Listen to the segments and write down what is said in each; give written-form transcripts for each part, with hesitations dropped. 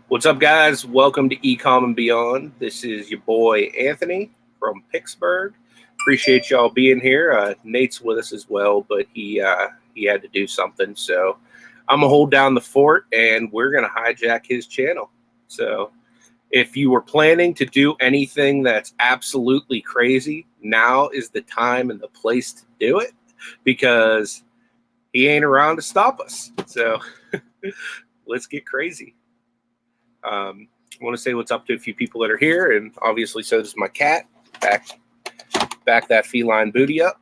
What's up, guys? Welcome to Ecom and Beyond. This is your boy Anthony from Pittsburgh. Appreciate y'all being here. Nate's with us as well, but he had to do something, so I'm gonna hold down the fort, and we're gonna hijack his channel. So, if you were planning to do anything that's absolutely crazy, now is the time and the place to do it, because he ain't around to stop us. So, let's get crazy. I want to say what's up to a few people that are here, and obviously so does my cat. Back that feline booty up.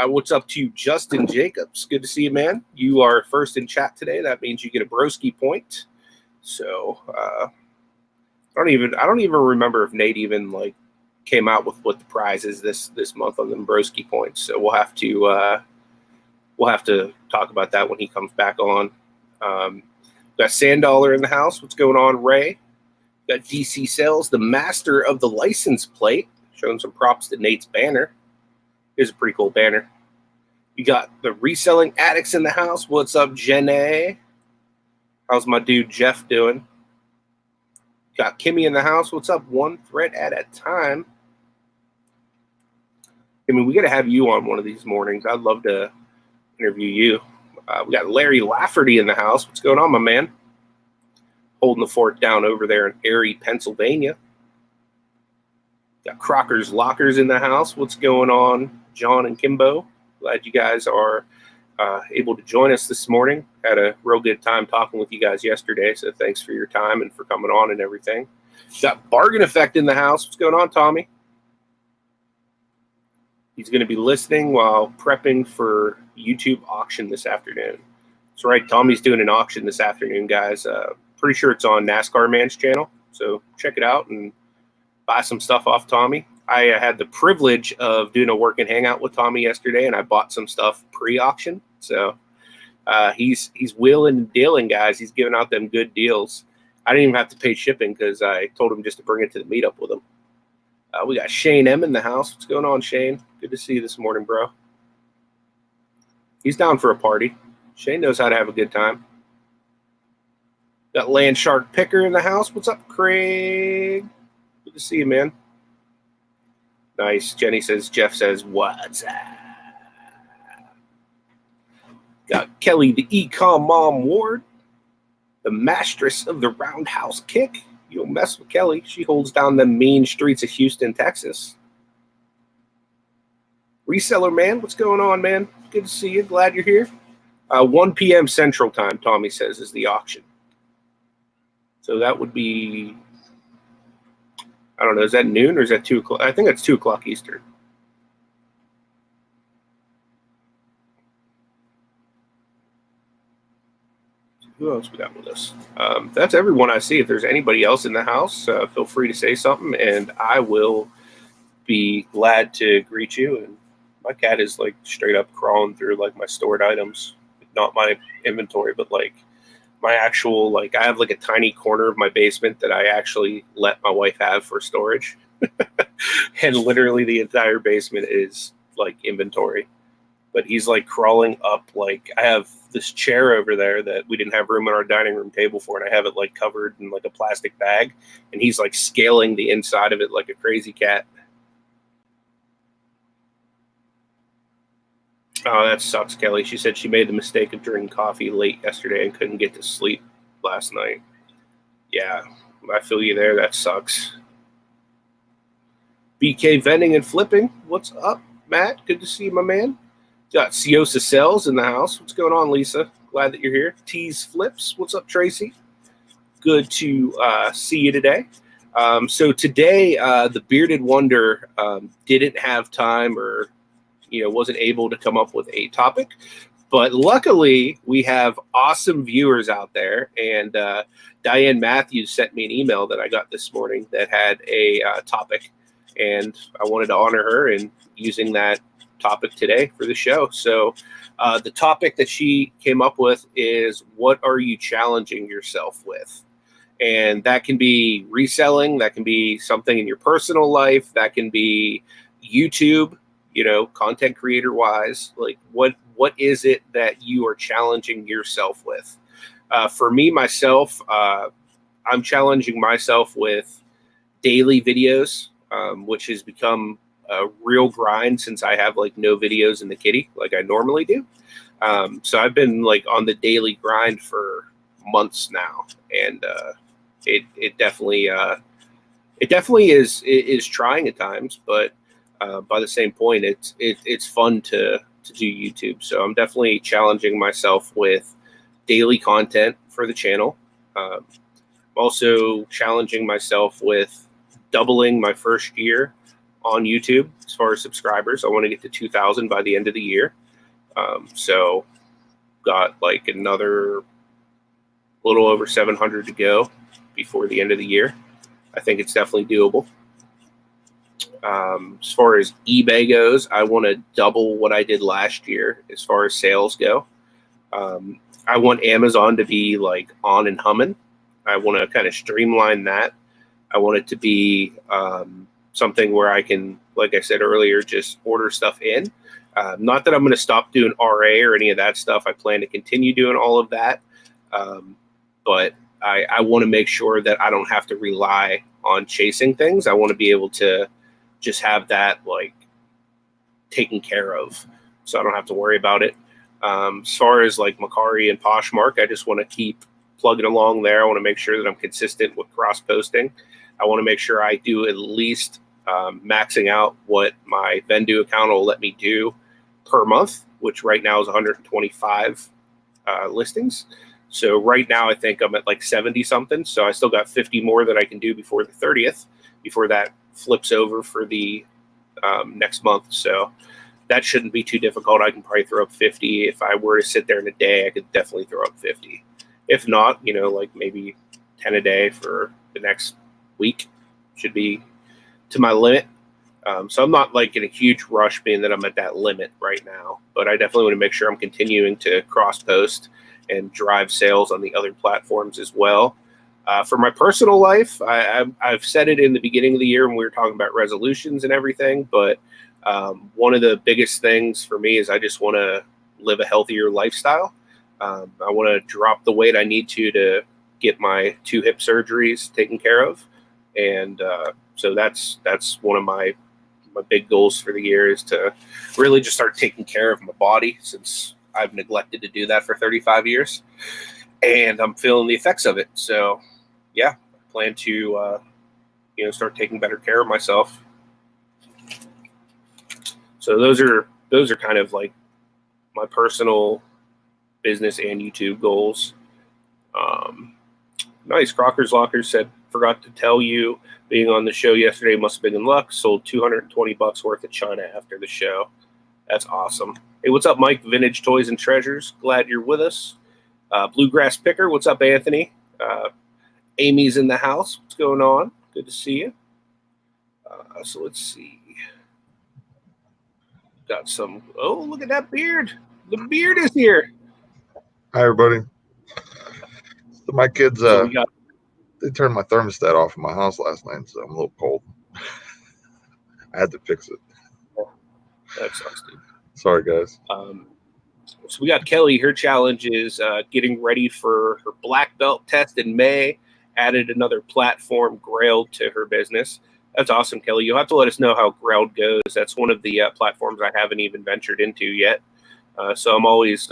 What's up to Justin Jacobs? Good to see you, man. You are first in chat today. That means you get a broski point. So I don't even remember if Nate even came out with what the prize is this month on the broski points. So we'll have to talk about that when he comes back on. Got Sandollar in the house. What's going on, Ray? Got DC Sales, the master of the license plate. Showing some props to Nate's banner. Here's a pretty cool banner. You got the reselling addicts in the house. What's up, Jenna? How's my dude Jeff doing? Got Kimmy in the house. What's up? One thread at a time. I mean, we got to have you on one of these mornings. I'd love to interview you. We got Larry Lafferty in the house. What's going on, my man? Holding the fort down over there in Erie, Pennsylvania. Got Crocker's Lockers in the house. What's going on, John and Kimbo? Glad you guys are able to join us this morning. Had a real good time talking with you guys yesterday, so thanks for your time and for coming on and everything. Got Bargain Effect in the house. What's going on, Tommy? He's going to be listening while prepping for YouTube auction this afternoon. That's right, Tommy's doing an auction this afternoon, guys. Pretty sure it's on NASCAR Man's channel, so check it out and buy some stuff off Tommy. I had the privilege of doing a work and hangout with Tommy yesterday, and I bought some stuff pre-auction. So he's wheeling and dealing, guys. He's giving out them good deals. I didn't even have to pay shipping because I told him just to bring it to the meetup with him. We got Shane M in the house. What's going on, Shane? Good to see you this morning, bro. He's down for a party. Shane knows how to have a good time. Got Land Shark Picker in the house. What's up, Craig? Good to see you, man. Nice. Jenny says, Jeff says, what's up? Got Kelly, the Ecom Mom Ward, the mastress of the roundhouse kick. You'll mess with Kelly. She holds down the mean streets of Houston, Texas. Reseller Man, what's going on, man? Good to see you. Glad you're here. 1 p.m. Central Time, Tommy says, is the auction. So that would be, I don't know, is that noon or is that 2 o'clock? I think that's 2 o'clock Eastern. Who else we got with us? That's everyone I see. If there's anybody else in the house, feel free to say something, and I will be glad to greet you. And my cat is straight up crawling through my stored items, not my inventory, but my actual I have a tiny corner of my basement that I actually let my wife have for storage, and literally the entire basement is inventory. But he's crawling up. I have this chair over there that we didn't have room on our dining room table for, and I have it covered in a plastic bag, and he's scaling the inside of it like a crazy cat. Oh, that sucks, Kelly. She said she made the mistake of drinking coffee late yesterday and couldn't get to sleep last night. Yeah, I feel you there. That sucks. BK Vending and Flipping. What's up, Matt? Good to see you, my man. Got Siosa Cells in the house. What's going on, Lisa? Glad that you're here. Tease Flips. What's up, Tracy? Good to see you today. So today, the Bearded Wonder didn't have time or wasn't able to come up with a topic. But luckily, we have awesome viewers out there. And Diane Matthews sent me an email that I got this morning that had a topic. And I wanted to honor her in using that topic today for the show. So the topic that she came up with is, what are you challenging yourself with? And that can be reselling. That can be something in your personal life. That can be YouTube, content creator wise. What is it that you are challenging yourself with? For me, myself, I'm challenging myself with daily videos, which has become a real grind since I have like no videos in the kitty like I normally do. So I've been like on the daily grind for months now, and it definitely is trying at times, but by the same point, it's fun to do YouTube. So I'm definitely challenging myself with daily content for the channel. Also challenging myself with doubling my first year on YouTube as far as subscribers. I want to get to 2,000 by the end of the year. So got like another little over 700 to go before the end of the year. I think it's definitely doable. As far as eBay goes, I want to double what I did last year as far as sales go. I want Amazon to be like on and humming. I want to kind of streamline that. I want it to be something where I can, like I said earlier, just order stuff in. Not that I'm going to stop doing RA or any of that stuff. I plan to continue doing all of that. But I want to make sure that I don't have to rely on chasing things. I want to be able to just have that like taken care of, so I don't have to worry about it. As far as like Mercari and Poshmark, I just want to keep plugging along there. I want to make sure that I'm consistent with cross posting. I want to make sure I do at least maxing out what my Vendu account will let me do per month, which right now is 125 listings. So right now I think I'm at like 70 something. So I still got 50 more that I can do before the 30th, before that flips over for the next month. So that shouldn't be too difficult. I can probably throw up 50. If I were to sit there in a day, I could definitely throw up 50. If not, like maybe 10 a day for the next week should be to my limit. So I'm not like in a huge rush being that I'm at that limit right now, but I definitely want to make sure I'm continuing to cross post and drive sales on the other platforms as well. For my personal life, I've said it in the beginning of the year when we were talking about resolutions and everything, but one of the biggest things for me is I just want to live a healthier lifestyle. I want to drop the weight I need to get my 2 hip surgeries taken care of. And so that's one of my big goals for the year, is to really just start taking care of my body, since I've neglected to do that for 35 years. And I'm feeling the effects of it. So yeah, I plan to start taking better care of myself. So those are kind of like my personal business and YouTube goals. Nice. Crocker's Locker said, forgot to tell you, being on the show yesterday must have been in luck. Sold $220 worth of China after the show. That's awesome. Hey, what's up, Mike? Vintage Toys and Treasures. Glad you're with us. Bluegrass Picker. What's up, Anthony? Amy's in the house. What's going on? Good to see you. So let's see. Got some. Oh, look at that beard. The beard is here. Hi, everybody. So my kids, they turned my thermostat off in my house last night, so I'm a little cold. I had to fix it. That sucks, dude. Sorry, guys. So we got Kelly. Her challenge is getting ready for her black belt test in May. Added another platform, Grailed, to her business. That's awesome, Kelly. You'll have to let us know how Grailed goes. That's one of the platforms I haven't even ventured into yet. So I'm always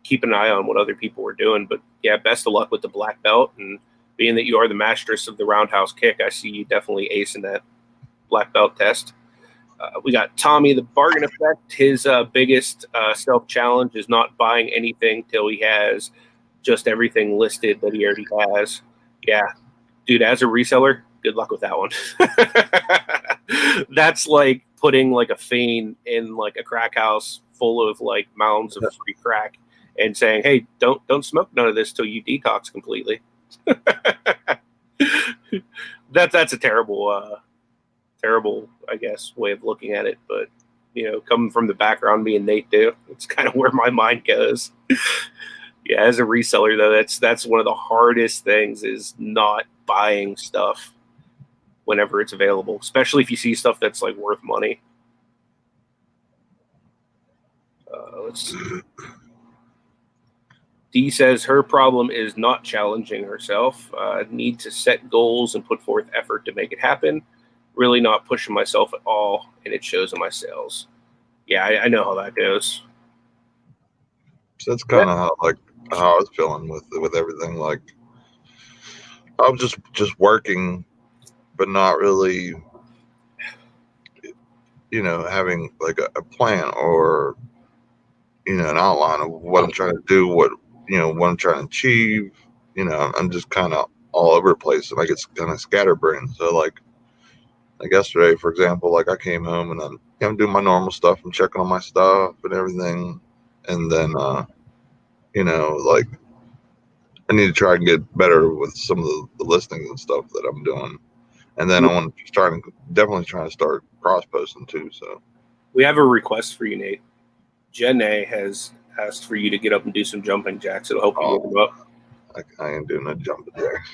keeping an eye on what other people are doing. But yeah, best of luck with the black belt. And being that you are the masteress of the roundhouse kick, I see you definitely acing that black belt test. We got Tommy, the Bargain Effect. His biggest self-challenge is not buying anything till he has just everything listed that he already has. Yeah, dude, as a reseller, good luck with that one. That's like putting like a fiend in like a crack house full of like mounds of free crack and saying, hey, don't smoke none of this till you detox completely. That's a terrible, I guess, way of looking at it. But, coming from the background, me and Nate do, it's kind of where my mind goes. Yeah, as a reseller, though, that's one of the hardest things, is not buying stuff whenever it's available, especially if you see stuff that's like worth money. Let's see. Dee says her problem is not challenging herself. Need to set goals and put forth effort to make it happen. Really not pushing myself at all, and it shows in my sales. Yeah, I know how that goes. So that's kind of how I was feeling with everything. Like I was just working, but not really, having like a plan or an outline of what I'm trying to do, what I'm trying to achieve. I'm just kind of all over the place, and I get kind of scatterbrained. So like yesterday, for example, like I came home and I'm doing my normal stuff. I'm checking on my stuff and everything, and then like I need to try and get better with some of the listings and stuff that I'm doing, and then I want to definitely trying to start cross posting too. So we have a request for you, Nate. Jen A has asked for you to get up and do some jumping jacks. It'll help you get them up. I ain't doing no jumping jacks.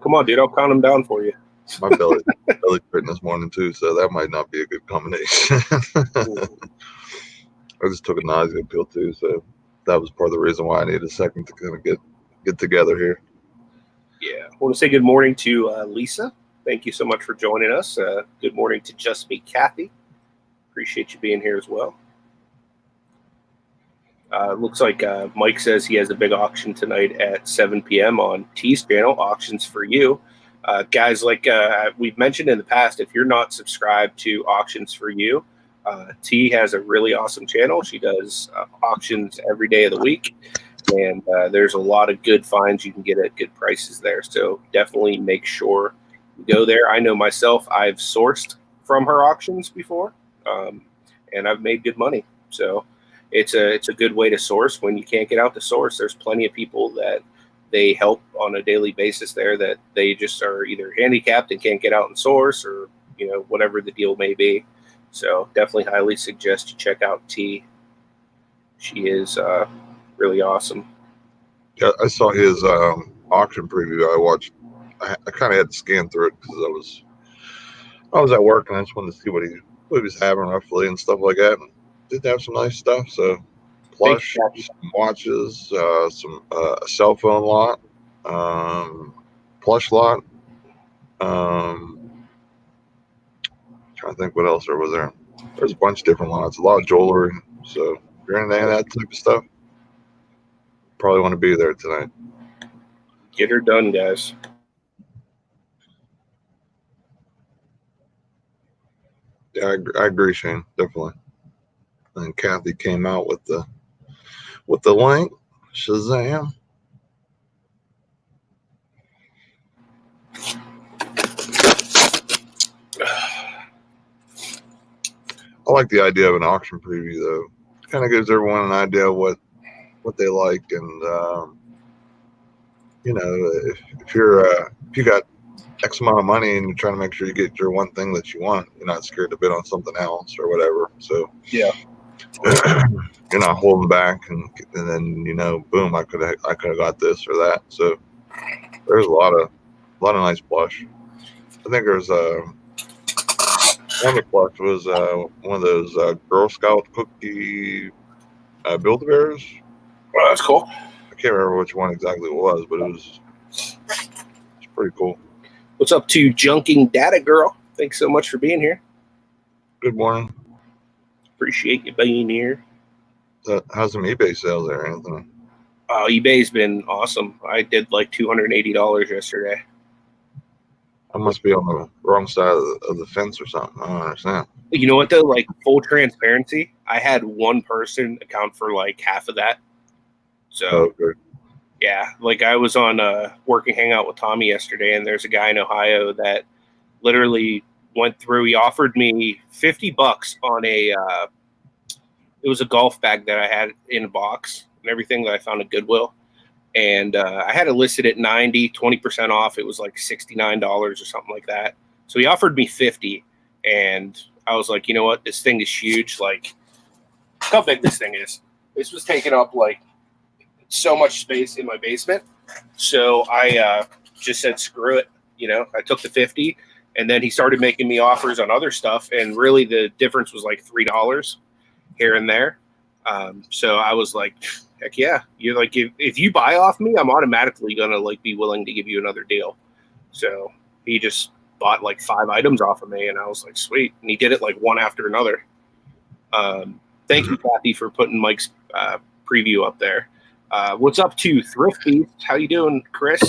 Come on, dude. I'll count them down for you. My belly's hurting this morning too, so that might not be a good combination. I just took a nausea pill too, so that was part of the reason why I needed a second to kind of get together here. Yeah. I want to say good morning to Lisa. Thank you so much for joining us. Good morning to Just Me, Kathy. Appreciate you being here as well. Looks like Mike says he has a big auction tonight at 7 p.m. on T's channel, Auctions for You. Guys, like we've mentioned in the past, if you're not subscribed to Auctions for You, T has a really awesome channel. She does auctions every day of the week, and there's a lot of good finds you can get at good prices there. So definitely make sure you go there. I know myself, I've sourced from her auctions before, and I've made good money. So it's a good way to source when you can't get out to source. There's plenty of people that they help on a daily basis there that they just are either handicapped and can't get out and source, or whatever the deal may be. So definitely highly suggest you check out T. She is really awesome. Yeah, I saw his auction preview. I watched. I kind of had to scan through it because I was at work and I just wanted to see what he was having roughly and stuff like that. And did have some nice stuff. So plush, some watches, some a cell phone lot, plush lot. Trying to think what else there was there. There's a bunch of different lots, a lot of jewelry. So if you're into any of that type of stuff, probably want to be there tonight. Get her done, guys. Yeah, I agree, Shane. Definitely. And Kathy came out with the link. Shazam. I like the idea of an auction preview, though. Kind of gives everyone an idea of what they like, and if you got X amount of money and you're trying to make sure you get your one thing that you want, you're not scared to bid on something else or whatever. So yeah, you're not holding back, and then boom, I could have got this or that. So there's a lot of nice plush. I think there's one of the plush was one of those Girl Scout cookie Build-A-Bears. Well, that's cool. I can't remember which one exactly it was, but it's pretty cool. What's up to Junking Data Girl? Thanks so much for being here. Good morning. Appreciate you being here. How's some eBay sales there, Anthony? eBay's been awesome. I did like $280 yesterday. I must be on the wrong side of the fence or something. I don't understand. You know what, though? Like, full transparency, I had one person account for like half of that. So, yeah, like I was on a working hangout with Tommy yesterday, and there's a guy in Ohio that literally went through. He offered me $50 on it was a golf bag that I had in a box and everything that I found at Goodwill. And I had it listed at 90, 20% off. It was like $69 or something like that. So he offered me 50, and I was like, you know what? This thing is huge. Like, how big this thing is. This was taking up like so much space in my basement. So I just said, screw it. I took the 50, and then he started making me offers on other stuff. And really the difference was like $3 here and there. So I was like, Heck yeah. You're like, if you buy off me, I'm automatically gonna like be willing to give you another deal. So he just bought like 5 items off of me, and I was like, sweet. And he did it like one after another. Thank you, Kathy, for putting Mike's preview up there. What's up to Thrift Beast? How you doing, Chris?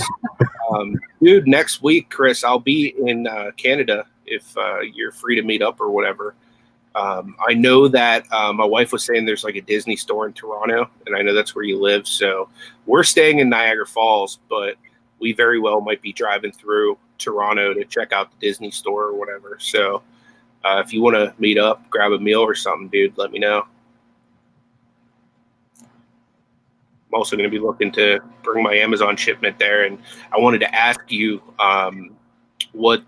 Dude, next week, Chris, I'll be in Canada if you're free to meet up or whatever. I know that my wife was saying there's like a Disney store in Toronto, and I know that's where you live. So we're staying in Niagara Falls, but we very well might be driving through Toronto to check out the Disney store or whatever. So if you want to meet up, grab a meal or something, dude, let me know. I'm also going to be looking to bring my Amazon shipment there, and I wanted to ask you what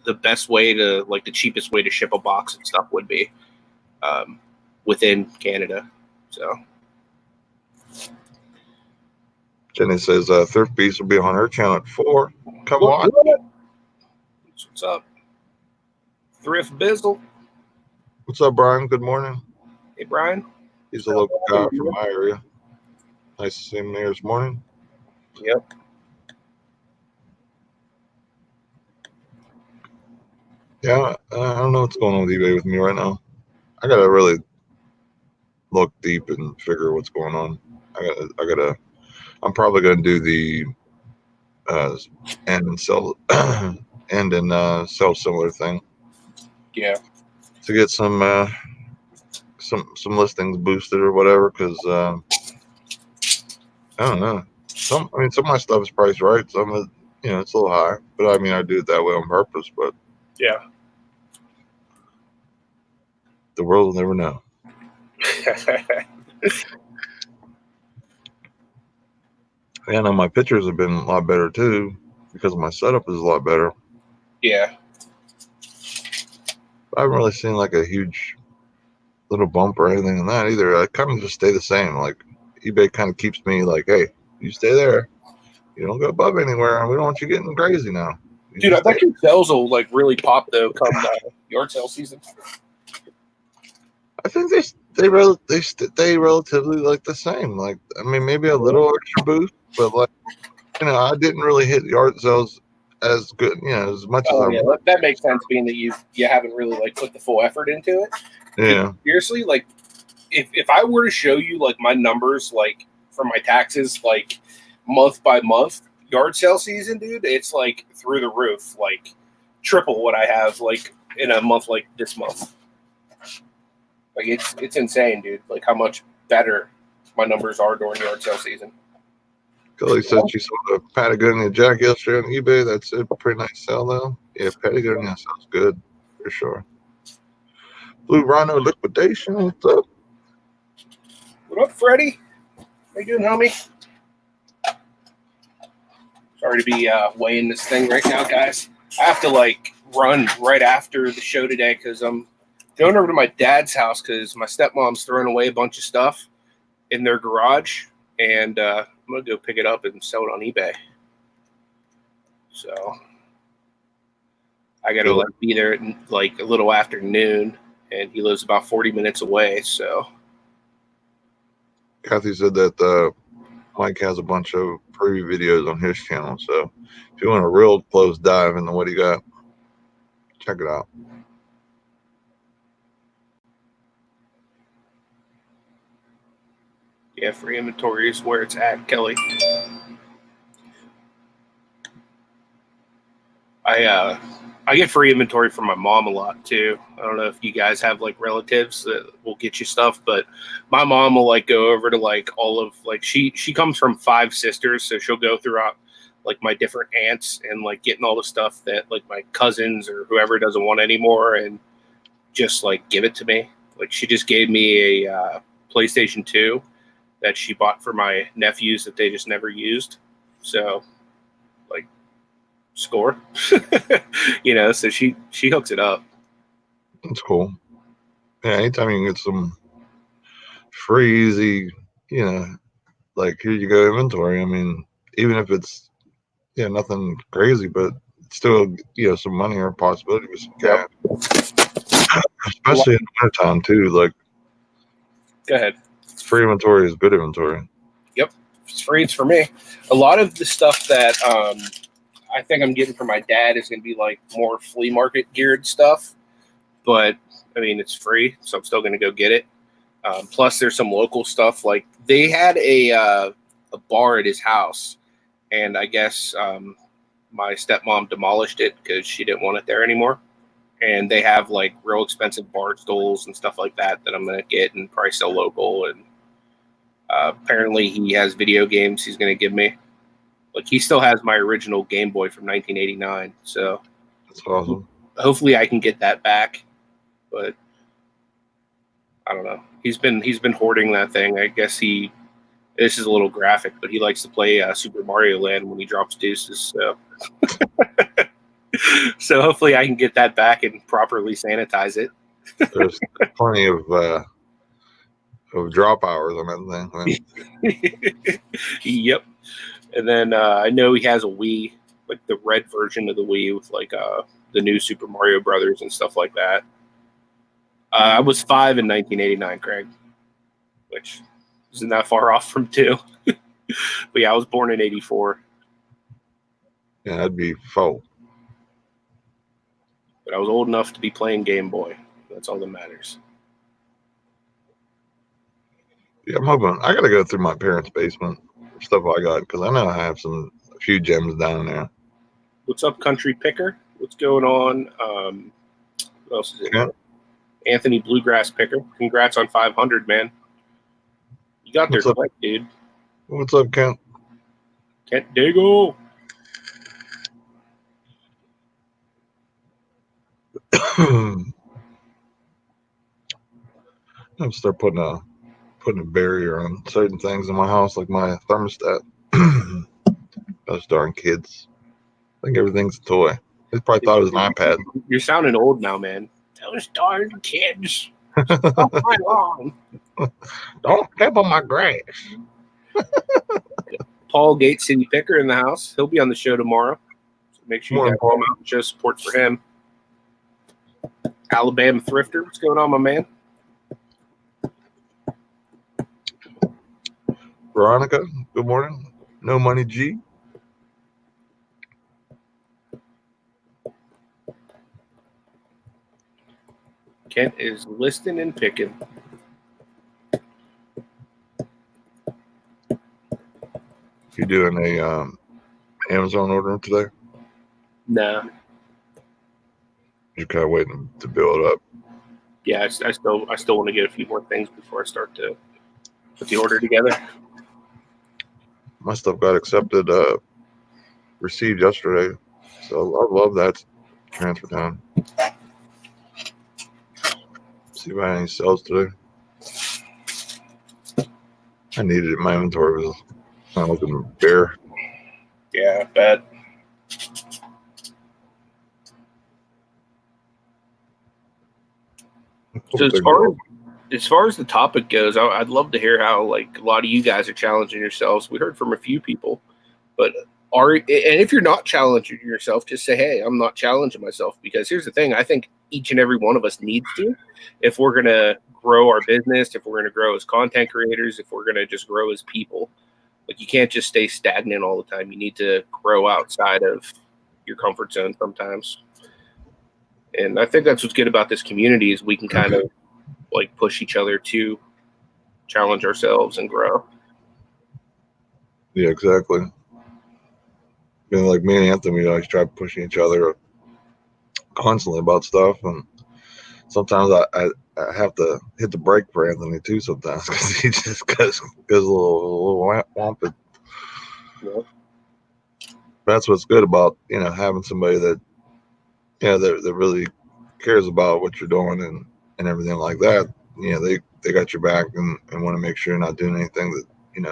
the best way to, like, the cheapest way to ship a box and stuff would be within Canada. So Jenny says Thrift Beast will be on her channel at 4. Come on. What's up, Thrift Bizzle? What's up, Brian? Good morning. Hey, Brian. He's a local guy from my area. Nice to see him there this morning. Yep. Yeah, I don't know what's going on with eBay with me right now. I gotta really look deep and figure what's going on. I'm probably gonna do the end and sell sell similar thing. Yeah. To get some listings boosted or whatever, because I don't know. Some of my stuff is priced right. Some of it, it's a little high, but I mean, I do it that way on purpose. But yeah, the world will never know. Yeah, no, my pictures have been a lot better too because my setup is a lot better. Yeah. I haven't really seen like a huge little bump or anything in that either. I kind of just stay the same. Like eBay kind of keeps me like, hey, you stay there. You don't go above anywhere. We don't want you getting crazy now. Dude, I bet your sales will like really pop though come yard sale season. I think they stay relatively like the same. Like, I mean, maybe a little extra boost, but like, I didn't really hit yard sales as good, as much as I would. That makes sense, being that you haven't really like put the full effort into it. Yeah. Seriously, like if I were to show you like my numbers, like for my taxes, like month by month, yard sale season, dude, it's like through the roof, like triple what I have like in a month like this month. Like it's insane, dude. Like how much better my numbers are during yard sale season. Kelly said she saw the Patagonia jack yesterday on eBay. That's a pretty nice sell though. Yeah, Patagonia sounds good for sure. Blue Rhino liquidation. What's up? What up, Freddie? How you doing, homie? Sorry to be weighing this thing right now, guys. I have to like run right after the show today because I'm going over to my dad's house because my stepmom's throwing away a bunch of stuff in their garage, and I'm gonna go pick it up and sell it on eBay. So I gotta like be there at like a little after noon, and he lives about 40 minutes away. So Kathy said that Mike has a bunch of preview videos on his channel. So if you want a real close dive into what he got, check it out. Yeah, free inventory is where it's at, Kelly. I get free inventory from my mom a lot too. I don't know if you guys have like relatives that will get you stuff, but my mom will like go over to like all of like she comes from 5 sisters, so she'll go throughout like my different aunts and like getting all the stuff that like my cousins or whoever doesn't want anymore and just like give it to me. Like she just gave me a PlayStation 2 that she bought for my nephews that they just never used. So like score, so she hooks it up. That's cool. Yeah, anytime you can get some free, easy, like here you go inventory. I mean, even if it's nothing crazy, but still some money or possibility with some cash. Especially in the wintertime too. Like, go ahead. Free inventory is good inventory. it's free, it's for me. A lot of the stuff that I think I'm getting from my dad is going to be like more flea market geared stuff, but I mean, it's free, so I'm still going to go get it. Plus, there's some local stuff. Like they had a bar at his house, and I guess my stepmom demolished it because she didn't want it there anymore. And they have like real expensive bar stools and stuff like that I'm going to get and probably sell local. And apparently, he has video games he's going to give me. Like he still has my original Game Boy from 1989. So That's awesome. hopefully, I can get that back. But I don't know. He's been hoarding that thing. I guess this is a little graphic, but he likes to play Super Mario Land when he drops deuces. So, so hopefully I can get that back and properly sanitize it. There's plenty of drop hours on that thing. Yep. And then I know he has a Wii, like the red version of the Wii with like the new Super Mario Brothers and stuff like that. I was 5 in 1989, Craig, which isn't that far off from 2. But yeah, I was born in 84. Yeah, that'd be 4. But I was old enough to be playing Game Boy. That's all that matters. Yeah, I'm hoping I got to go through my parents' basement, stuff I got, because I know I have a few gems down there. What's up, Country Picker? What's going on? What else is it? Yeah. Anthony Bluegrass Picker. Congrats on 500, man. You got there quick, dude. What's up, Kent? Kent Dago. I'm start putting a barrier on certain things in my house, like my thermostat. Those darn kids. I think everything's a toy. They probably thought it was an iPad. You're sounding old now, man. Those darn kids. Stop my lawn. Don't step on my grass. Paul Gates City Picker in the house. He'll be on the show tomorrow. So make sure you guys come out and show support for him. Alabama Thrifter. What's going on, my man? Veronica, good morning. No Money G. Kent is listing and picking. You doing a Amazon order today? Nah. You're kind of waiting to build it up. Yeah, I still want to get a few more things before I start to put the order together. My stuff got accepted, received yesterday, so I love that transfer time. See if I had any sales today. I needed it. My inventory was kind of looking bare. Yeah, I bet. So as far as the topic goes, I'd love to hear how like a lot of you guys are challenging yourselves. We heard from a few people, but and if you're not challenging yourself, just say, hey, I'm not challenging myself. Because here's the thing, I think each and every one of us needs to, if we're going to grow our business, if we're going to grow as content creators, if we're going to just grow as people. Like you can't just stay stagnant all the time. You need to grow outside of your comfort zone sometimes. And I think that's what's good about this community is we can kind of like push each other to challenge ourselves and grow. Yeah, exactly. Like me and Anthony, we always try pushing each other constantly about stuff, and sometimes I have to hit the brake for Anthony too sometimes because he just goes a little wamped. Yeah. That's what's good about having somebody that that really cares about what you're doing and everything like that. They got your back and want to make sure you're not doing anything that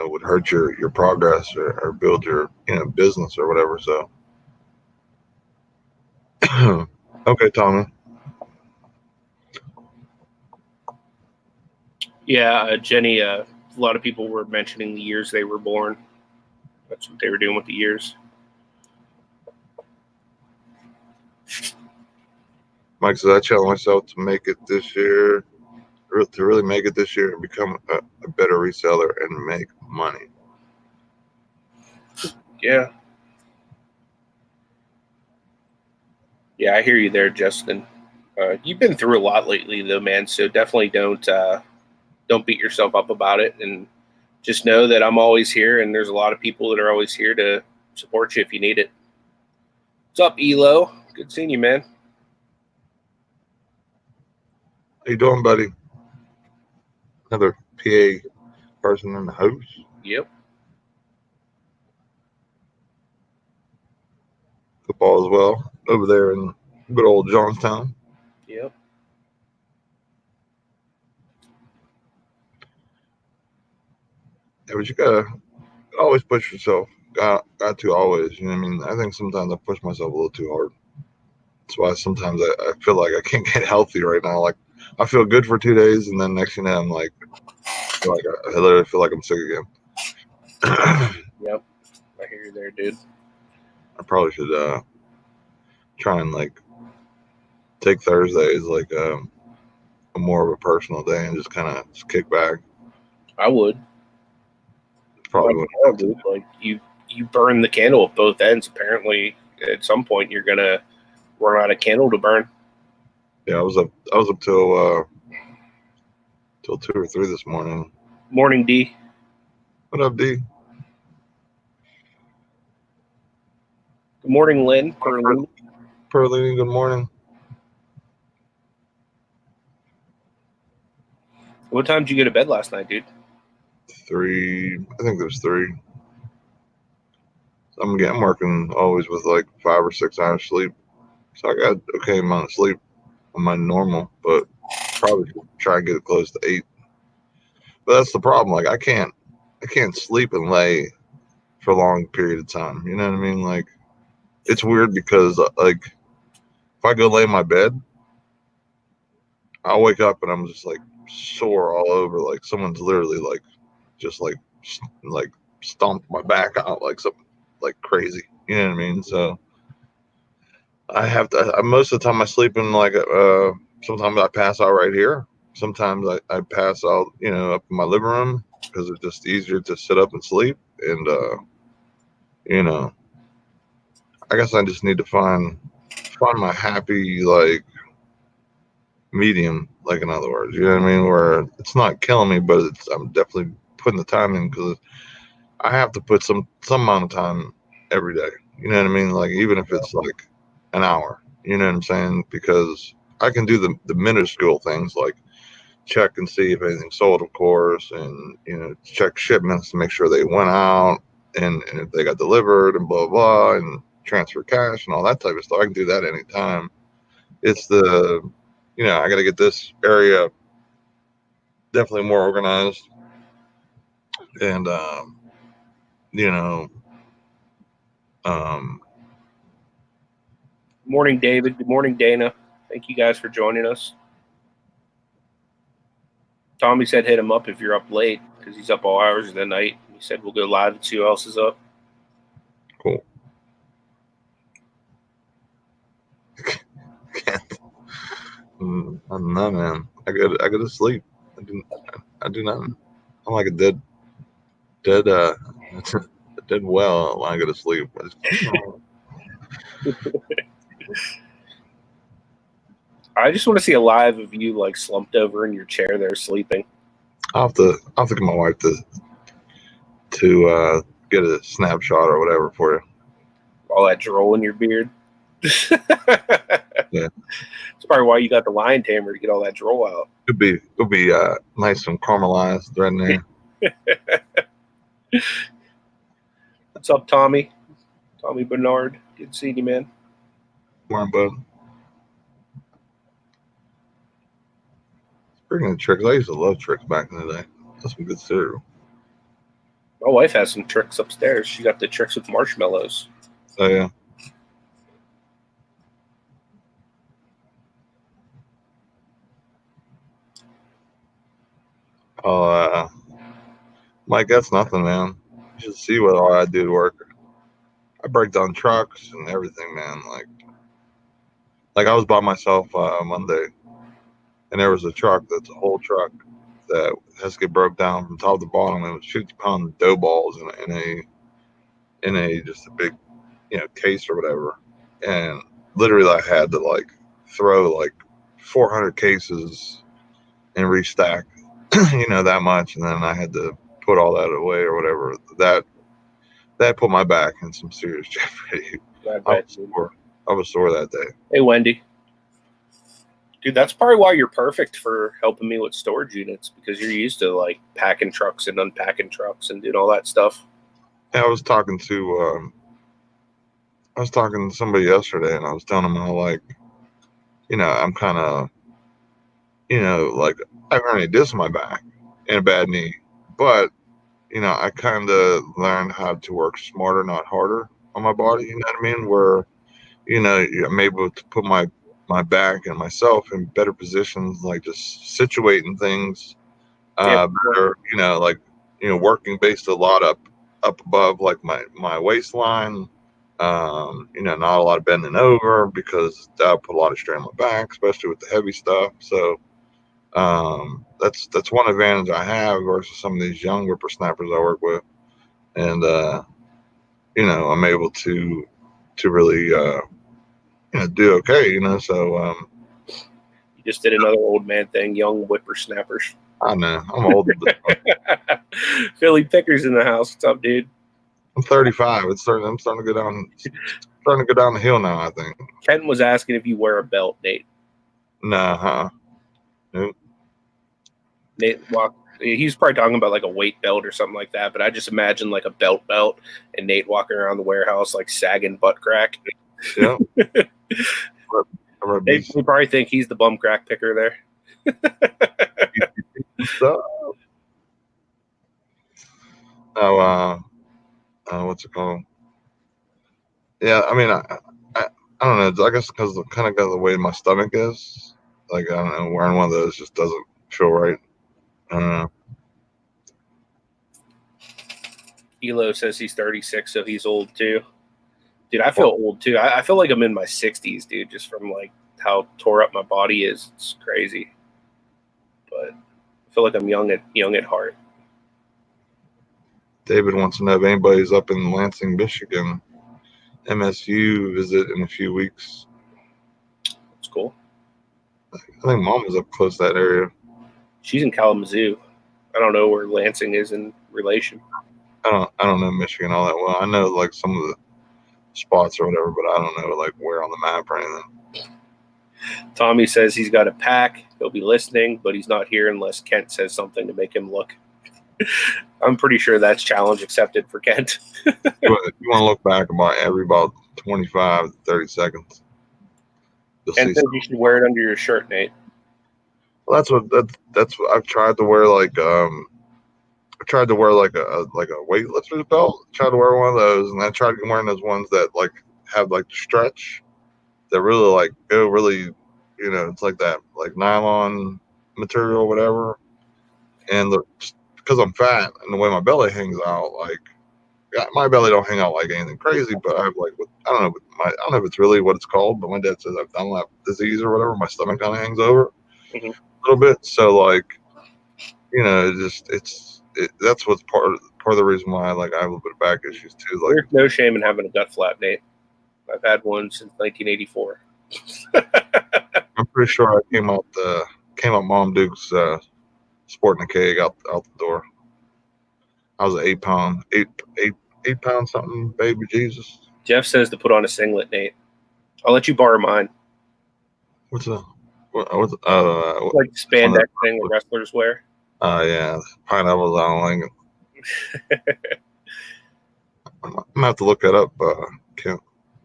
would hurt your progress or build your business or whatever. So okay, Tommy. Yeah, Jenny, a lot of people were mentioning the years they were born. That's what they were doing with the years. Mike says, I challenge myself to make it this year, to really make it this year and become a better reseller and make money. Yeah. Yeah, I hear you there, Justin. You've been through a lot lately, though, man. So definitely don't beat yourself up about it, and just know that I'm always here, and there's a lot of people that are always here to support you if you need it. What's up, Elo? Good seeing you, man. How you doing, buddy? Another PA person in the house. Yep. Football as well over there in good old Johnstown. Yep. Yeah, but you gotta always push yourself. Got to always. You know what I mean? I think sometimes I push myself a little too hard. That's why sometimes I feel like I can't get healthy right now. Like I feel good for 2 days, and then next thing you know, I'm like I literally feel like I'm sick again. Yep. I hear you there, dude. I probably should try and like take Thursdays like a more of a personal day and just kind of kick back. I would. Probably Like, what dude, like you burn the candle at both ends. Apparently, at some point, you're gonna run out of candle to burn. Yeah, I was up till 2 or 3 this morning. Morning, D. What up, D? Good morning, Lynn. Perlini. Perlini, good morning. What time did you go to bed last night, dude? 3. I think there's 3. I'm working always with like 5 or 6 hours sleep, so I got okay amount of sleep on my normal, but probably should try and get it close to 8. But that's the problem. Like I can't sleep and lay for a long period of time. You know what I mean? Like it's weird because like if I go lay in my bed, I'll wake up and I'm just like sore all over. Like someone's literally like just like stomped my back out like something like crazy. You know what I mean? So I have to. Most of the time I sleep in like sometimes I pass out right here. Sometimes I pass out, up in my living room because it's just easier to sit up and sleep. And you know, I guess I just need to find my happy like medium, like in other words, you know what I mean, where it's not killing me, but I'm definitely putting the time in because I have to put some amount of time every day. You know what I mean? Like even if it's like an hour, you know what I'm saying? Because I can do the minuscule things like check and see if anything's sold, of course, and check shipments to make sure they went out and if they got delivered and blah blah and transfer cash and all that type of stuff. I can do that anytime. It's I got to get this area definitely more organized and you know um Morning, David. Good morning, Dana. Thank you guys for joining us. Tommy said hit him up if you're up late because he's up all hours of the night. He said we'll go live and see who else is up. Cool. I don't know, man. I go to sleep. I do nothing. I'm like a dead a dead well when I go to sleep. I just want to see a live of you like slumped over in your chair there sleeping. I'll have to get my wife to get a snapshot or whatever for you. All that drool in your beard. Yeah. That's probably why you got the lion tamer to get all that drool out. It'll be nice and caramelized right in there. What's up, Tommy? Tommy Bernard. Good seeing you, man. Morning, bud. Speaking of tricks, I used to love tricks back in the day. That's some good cereal. My wife has some tricks upstairs. She got the tricks with marshmallows. Oh yeah. Oh, Mike, that's nothing, man. You should see what all I do to work. I break down trucks and everything, man. Like I was by myself Monday, and there was a truck that's a whole truck that has to get broke down from top to bottom. It was 50-pound dough balls in just a big, case or whatever. And literally I had to like throw like 400 cases and restack, that much. And then I had to put all that away or whatever. That put my back in some serious jeopardy. I was sore that day. Hey, Wendy. Dude, that's probably why you're perfect for helping me with storage units, because you're used to like packing trucks and unpacking trucks and doing all that stuff. Yeah, I was talking to somebody yesterday, and I was telling them how, like, I'm kind of, like, I have herniated disc in my back and a bad knee, but I kind of learned how to work smarter, not harder on my body. You know what I mean? Where I'm able to put my back and myself in better positions, like just situating things better. Like working based a lot up above like my waistline. Not a lot of bending over, because that put a lot of strain on my back, especially with the heavy stuff. So that's one advantage I have versus some of these young whippersnappers I work with, and I'm able to really do okay. So you just did another old man thing, young whippersnappers. I know I'm old. Philly Pickers in the house. What's up, dude? I'm 35. I'm starting to go down. Starting to go down the hill now, I think. Kenton was asking if you wear a belt, Nate. Nah, nope. Nate he's probably talking about like a weight belt or something like that, but I just imagine like a belt and Nate walking around the warehouse like sagging butt crack. Yeah. They probably think he's the bum crack picker there. So, what's it called? Yeah, I mean, I don't know. I guess because kind of the way my stomach is, like, I don't know, wearing one of those just doesn't feel right. I don't know. Elo says he's 36, so he's old too. Dude, I feel old too. I feel like I'm in my 60s, dude, just from like how tore up my body is. It's crazy. But I feel like I'm young at heart. David wants to know if anybody's up in Lansing, Michigan. MSU visit in a few weeks. That's cool. I think Mom is up close to that area. She's in Kalamazoo. I don't know where Lansing is in relation. I don't know Michigan all that well. I know like some of the spots or whatever, but I don't know like where on the map or anything. Tommy says he's got a pack. He'll be listening, but he's not here unless Kent says something to make him look. I'm pretty sure that's challenge accepted for Kent. You want to look back about 25 to 30 seconds. Kent said you should wear it under your shirt, Nate. Well, that's what I've tried to wear. Like I tried to wear like a weightlifter's belt. Tried to wear one of those, and I tried wearing those ones that like have like stretch, that really like go really, it's like that like nylon material or whatever. And because I'm fat and the way my belly hangs out, like my belly don't hang out like anything crazy, but I have like I don't know if it's really what it's called, but my dad says I've done that disease or whatever. My stomach kind of hangs over a little bit, so like that's what's part of the reason why like I have a little bit of back issues too. Like, there's no shame in having a gut flap, Nate. I've had one since 1984. I'm pretty sure I came out Mom Duke's sporting a keg out the door. I was an 8 pound something baby Jesus. Jeff says to put on a singlet, Nate. I'll let you borrow mine. What's like spandex thing the wrestlers wear. Yeah, pineapples. I don't like it. I'm gonna have to look that up.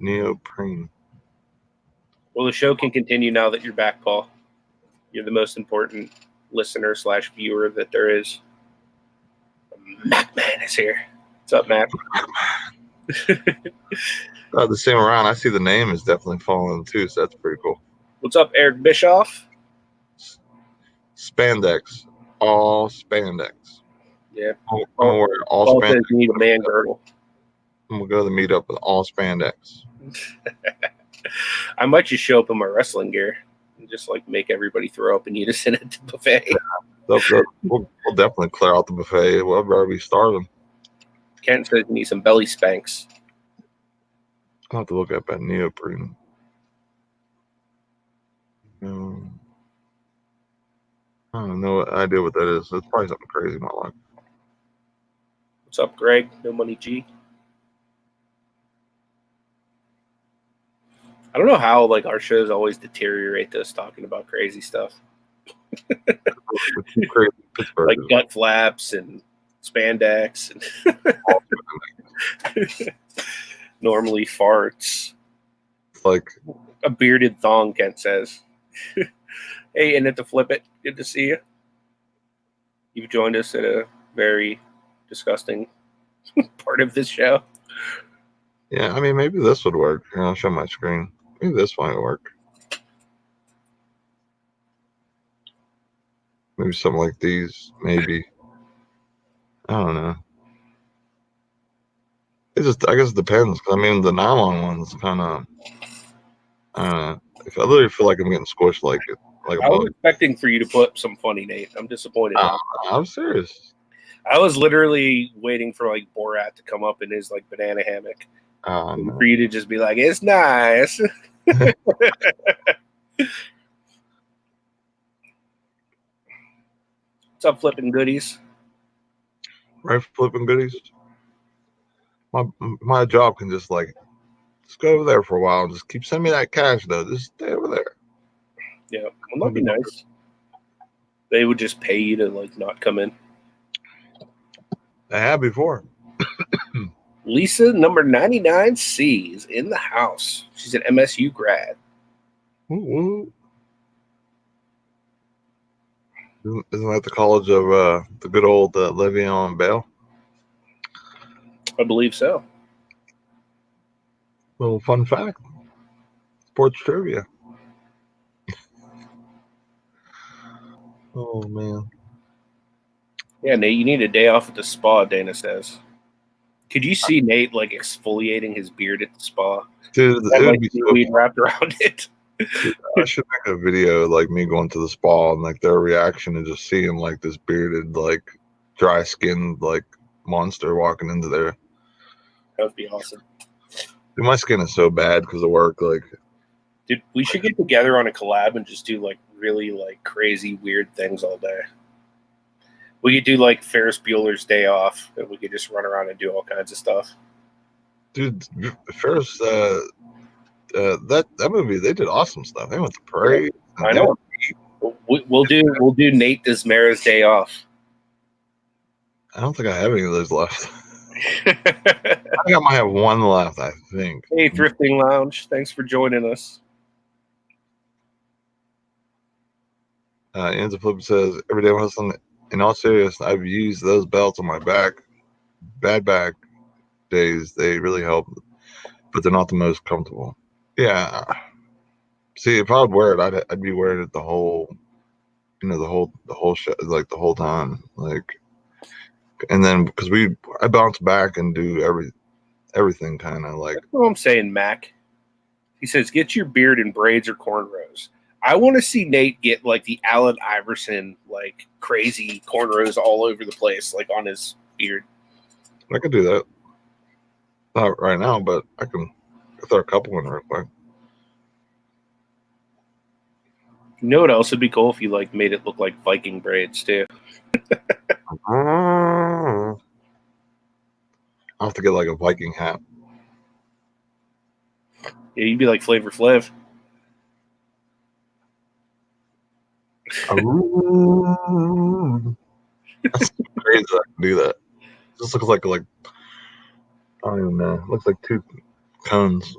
Neoprene. Well, the show can continue now that you're back, Paul. You're the most important listener / viewer that there is. Mac Man is here. What's up, Mac? The same around. I see the name is definitely falling too, so that's pretty cool. What's up, Eric Bischoff? Spandex. All spandex. Yeah. I'm gonna wear all Paul spandex. Says you need a man girdle. I'm gonna go to the meetup with all spandex. I might just show up in my wrestling gear and just like make everybody throw up and eat us in at the buffet. We'll definitely clear out the buffet. We'll be starving. Kent says you need some belly spanks. I'll have to look up at neoprene. I don't know what idea what that is. It's probably something crazy in my life. What's up, Greg? No Money G. I don't know how like our shows always deteriorate to us talking about crazy stuff. Crazy Pittsburgh. Like gut flaps and spandex and normally farts. It's like a bearded thong, Kent says. Hey, and to flip it, good to see you. You've joined us at a very disgusting part of this show. Yeah, I mean, maybe this would work. Here, I'll show my screen. Maybe this might work. Maybe something like these. Maybe. I don't know. It just, I guess it depends. I mean, the nylon one's kind of, I don't know. I literally feel like I'm getting squished like a I was bug. expecting for you to put some funny, Nate. I'm disappointed. I'm serious. I was literally waiting for like Borat to come up in his like banana hammock No. for you to just be like, "It's nice." What's up, flipping goodies? Right, flipping goodies. My job can just like go over there for a while and just keep sending me that cash though. Just stay over there. Yeah, well, that'd be nice. They would just pay you to like not come in. I have before. Lisa, number 99C, is in the house. She's an MSU grad. Ooh. Isn't that the college of the good old Le'Veon Bell? I believe so. Little fun fact. Sports trivia. Oh, man. Yeah, Nate, you need a day off at the spa, Dana says. Could you see Nate like exfoliating his beard at the spa? Dude, Had, it would like, be seaweed so wrapped around it. Dude, I should make a video like me going to the spa and like their reaction and just seeing like this bearded, like dry skinned, like monster walking into there. That would be awesome. Dude, my skin is so bad because of work. Like, Dude, we should get together on a collab and just do like really like crazy weird things all day. We could do like Ferris Bueller's Day Off, and we could just run around and do all kinds of stuff. dude, Ferris, that movie, they did awesome stuff. They went to parade. I know. We'll do Nate Dismera's Day Off. I don't think I have any of those left. I think I might have one left, I think. Hey, Thrifting Lounge. Thanks for joining us. Enzo Flip says, every day hustling. In all seriousness, I've used those belts on my back. Bad back days, they really help, but they're not the most comfortable. Yeah. See, if I would wear it, I'd be wearing it the whole, the whole show, like the whole time, like. And then because I bounce back and do everything kind of like. That's what I'm saying, Mac. He says, get your beard in braids or cornrows. I want to see Nate get like the Allen Iverson, like crazy cornrows all over the place, like on his beard. I could do that. Not right now, but I can throw a couple in real quick. You know what else would be cool if you like made it look like Viking braids too? I'll have to get like a Viking hat. Yeah, you'd be like Flavor Flav. That's crazy that I can do that. It just looks like I don't even know. It looks like two cones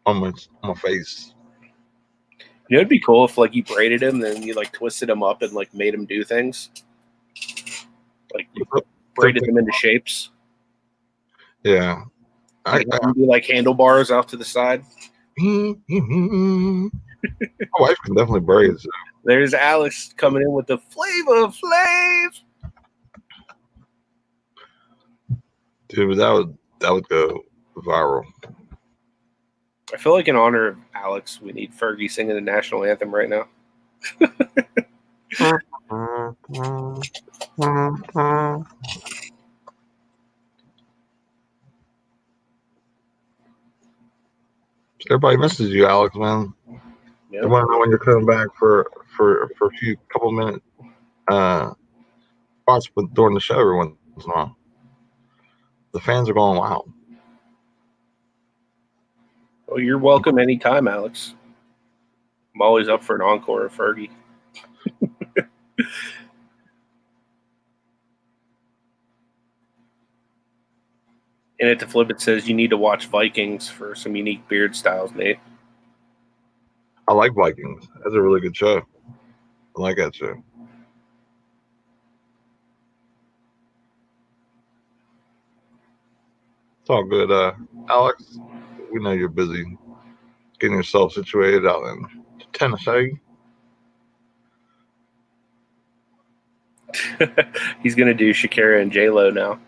on my face. You know, it'd be cool if like you braided him, then you like twisted him up and like made him do things, like braided them into shapes. Yeah, I do like handlebars off to the side. My wife can definitely braid. So. There's Alex coming in with the Flavor Flav. Dude, that would go viral. I feel like in honor of Alex, we need Fergie singing the national anthem right now. Everybody misses you, Alex, man. Yeah. They want to know when you're coming back for a few couple minute spots during the show every once in a while. The fans are going wild. Well, you're welcome anytime, Alex. I'm always up for an encore of Fergie. And at the flip, it says you need to watch Vikings for some unique beard styles, Nate. I like Vikings. That's a really good show. I like that show. It's all good, Alex. We know you're busy getting yourself situated out in Tennessee. He's going to do Shakira and J-Lo now.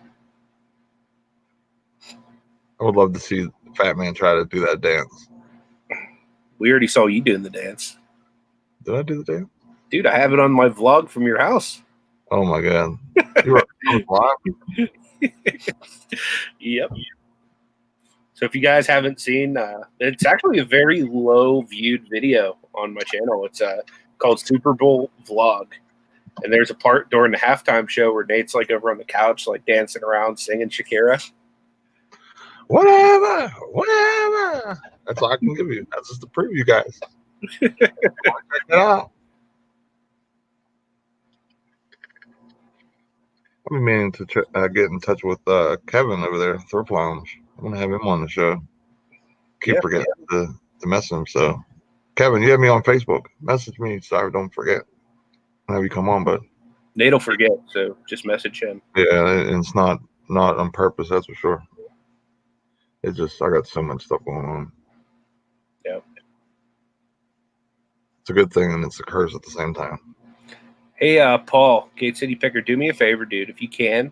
I would love to see Fat Man try to do that dance. We already saw you doing the dance. Did I do the dance? Dude, I have it on my vlog from your house. Oh my god. You were live? Yep. So if you guys haven't seen, it's actually a very low viewed video on my channel. It's called Super Bowl Vlog. And there's a part during the halftime show where Nate's like over on the couch, like dancing around, singing Shakira. Whatever. That's all I can give you. That's just the preview, guys. Check it out. I've been meaning to get in touch with Kevin over there, Thrift Lounge. I'm gonna have him on the show. Keep forgetting to message him. So, Kevin, you have me on Facebook. Message me so I don't forget. I'll have you come on, but Nate'll forget, so just message him. Yeah, and it's not on purpose. That's for sure. It's just I got so much stuff going on. Yeah, it's a good thing and it's a curse at the same time. Hey, Paul, Gate City Picker, do me a favor, dude. If you can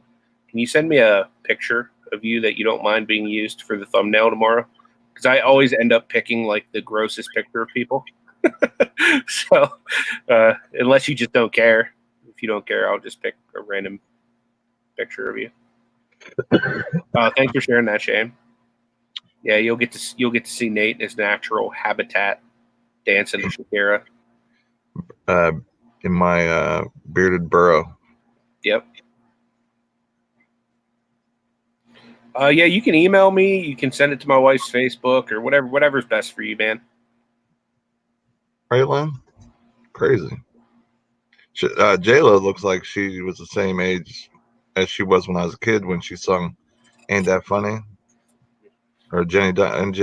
you send me a picture of you that you don't mind being used for the thumbnail tomorrow? Because I always end up picking like the grossest picture of people. So unless you just don't care. If you don't care, I'll just pick a random picture of you. Thanks for sharing that, Shane. Yeah, you'll get to see Nate in his natural habitat dancing to Shakira. In my bearded burrow. Yep. Yeah, you can email me. You can send it to my wife's Facebook or whatever's best for you, man. Right, Lynn? Crazy. J-Lo looks like she was the same age as she was when I was a kid when she sung "Ain't That Funny" or Jenny on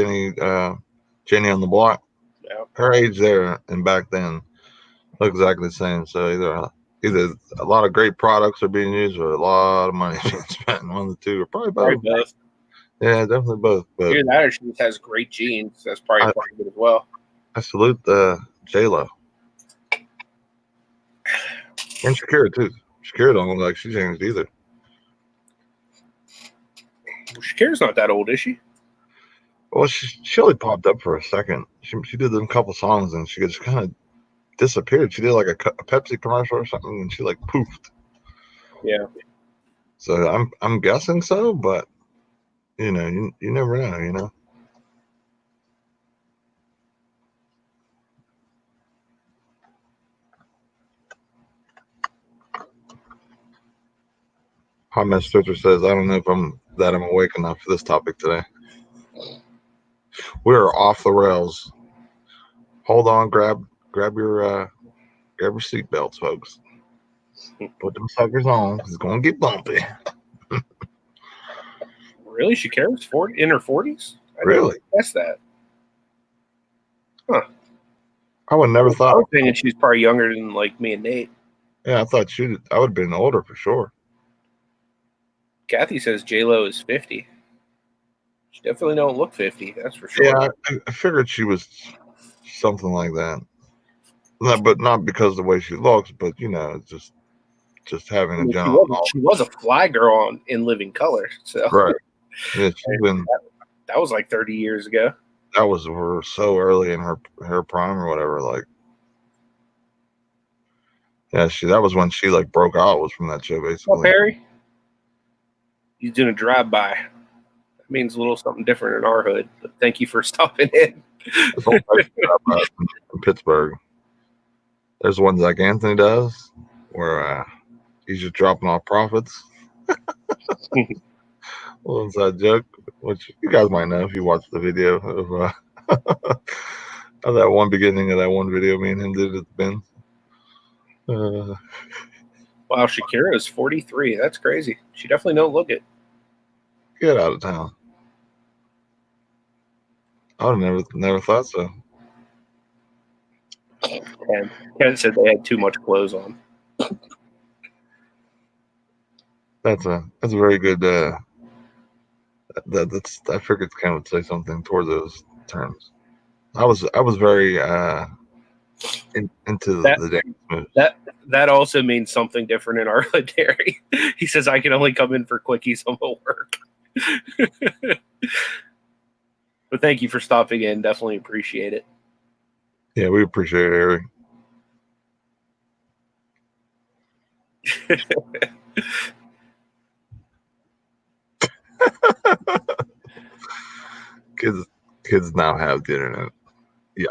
the Block. Yeah. Her age there and back then look exactly the same. So either a lot of great products are being used or a lot of money being spent. One of the two, or probably both. Yeah, definitely both. But either that or she just has great genes. That's probably part of it as well. I salute J-Lo. And Shakira too. Shakira don't look like she changed either. Well, Shakira's not that old, is she? Well, she only popped up for a second. She did a couple songs and she just kind of disappeared. She did like a Pepsi commercial or something and she like poofed. Yeah. So I'm guessing so, but you never know, Hot Mess Stretcher says, I don't know if I'm awake enough for this topic today. We're off the rails. Hold on, grab your seatbelts, folks. Put them suckers on. It's gonna get bumpy. Really? Shakira's in her 40s? Really? Guess that. Huh. I would never thought. I was thinking she's probably younger than like me and Nate. Yeah, I thought I would have been older for sure. Kathy says J-Lo is 50. She definitely don't look 50, that's for sure. Yeah, I figured she was something like that. But not because of the way she looks, but just having a general knowledge. She was a fly girl in Living Color, so right. Yeah, that was like 30 years ago. That was so early in her prime or whatever. Like, yeah, that was when she like broke out. Was from that show basically. Oh, Perry, he's doing a drive-by. means a little something different in our hood. But thank you for stopping in. This whole place in Pittsburgh. There's ones like Anthony does, where he's just dropping off profits. Little inside joke, which you guys might know if you watched the video of of that one beginning of that one video me and him did at the bins. Wow, Shakira is 43. That's crazy. She definitely don't look it. Get out of town. I would have never thought so. Ken said they had too much clothes on. That's a very good. That's I figured Ken would say something toward those terms. I was very into the dance moves. That also means something different in our hood, Terry. He says I can only come in for quickies on the work. But thank you for stopping in. Definitely appreciate it. Yeah, we appreciate it, Harry. Kids now have the internet. Yeah,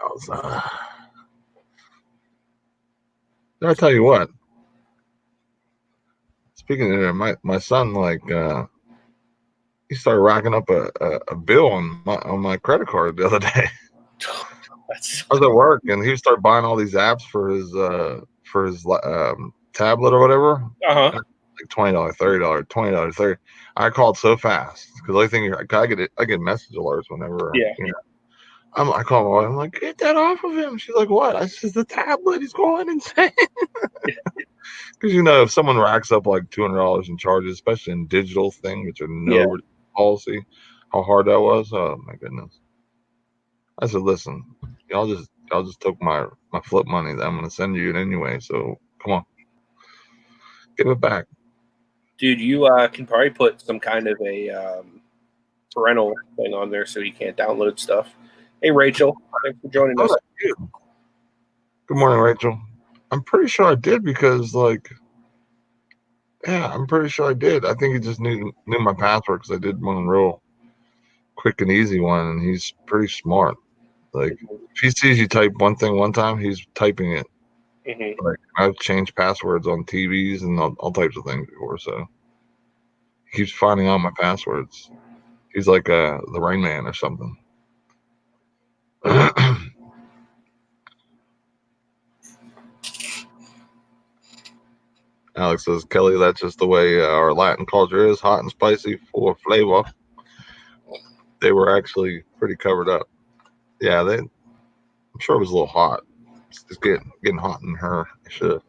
I tell you what. Speaking of internet, my son he started racking up a bill on my credit card the other day. I was at work and he started buying all these apps for his tablet or whatever. Uh-huh. Like $20, $30, $20, $30. I called so fast because I think I get message alerts whenever. Yeah. You know, I call my wife. I'm like, get that off of him. She's like, what? I says the tablet. He's going insane. Because if someone racks up like $200 in charges, especially in digital thing, which are no policy, how hard that was. Oh my goodness. I said, listen, y'all just took my flip money that I'm gonna send you anyway. So come on, give it back. Dude, you can probably put some kind of a parental thing on there so you can't download stuff. Hey, Rachel, thanks for joining us. Good morning, Rachel. I'm pretty sure I did because, I'm pretty sure I did. I think he just knew my password because I did one real quick and easy one, and he's pretty smart. Like, if he sees you type one thing one time, he's typing it. Mm-hmm. Like, I've changed passwords on TVs and all types of things before, so he keeps finding out my passwords. He's like the Rain Man or something. Alex says, Kelly, that's just the way our Latin culture is, hot and spicy, full of flavor. They were actually pretty covered up. Yeah, I'm sure it was a little hot. It's getting hot in her. I should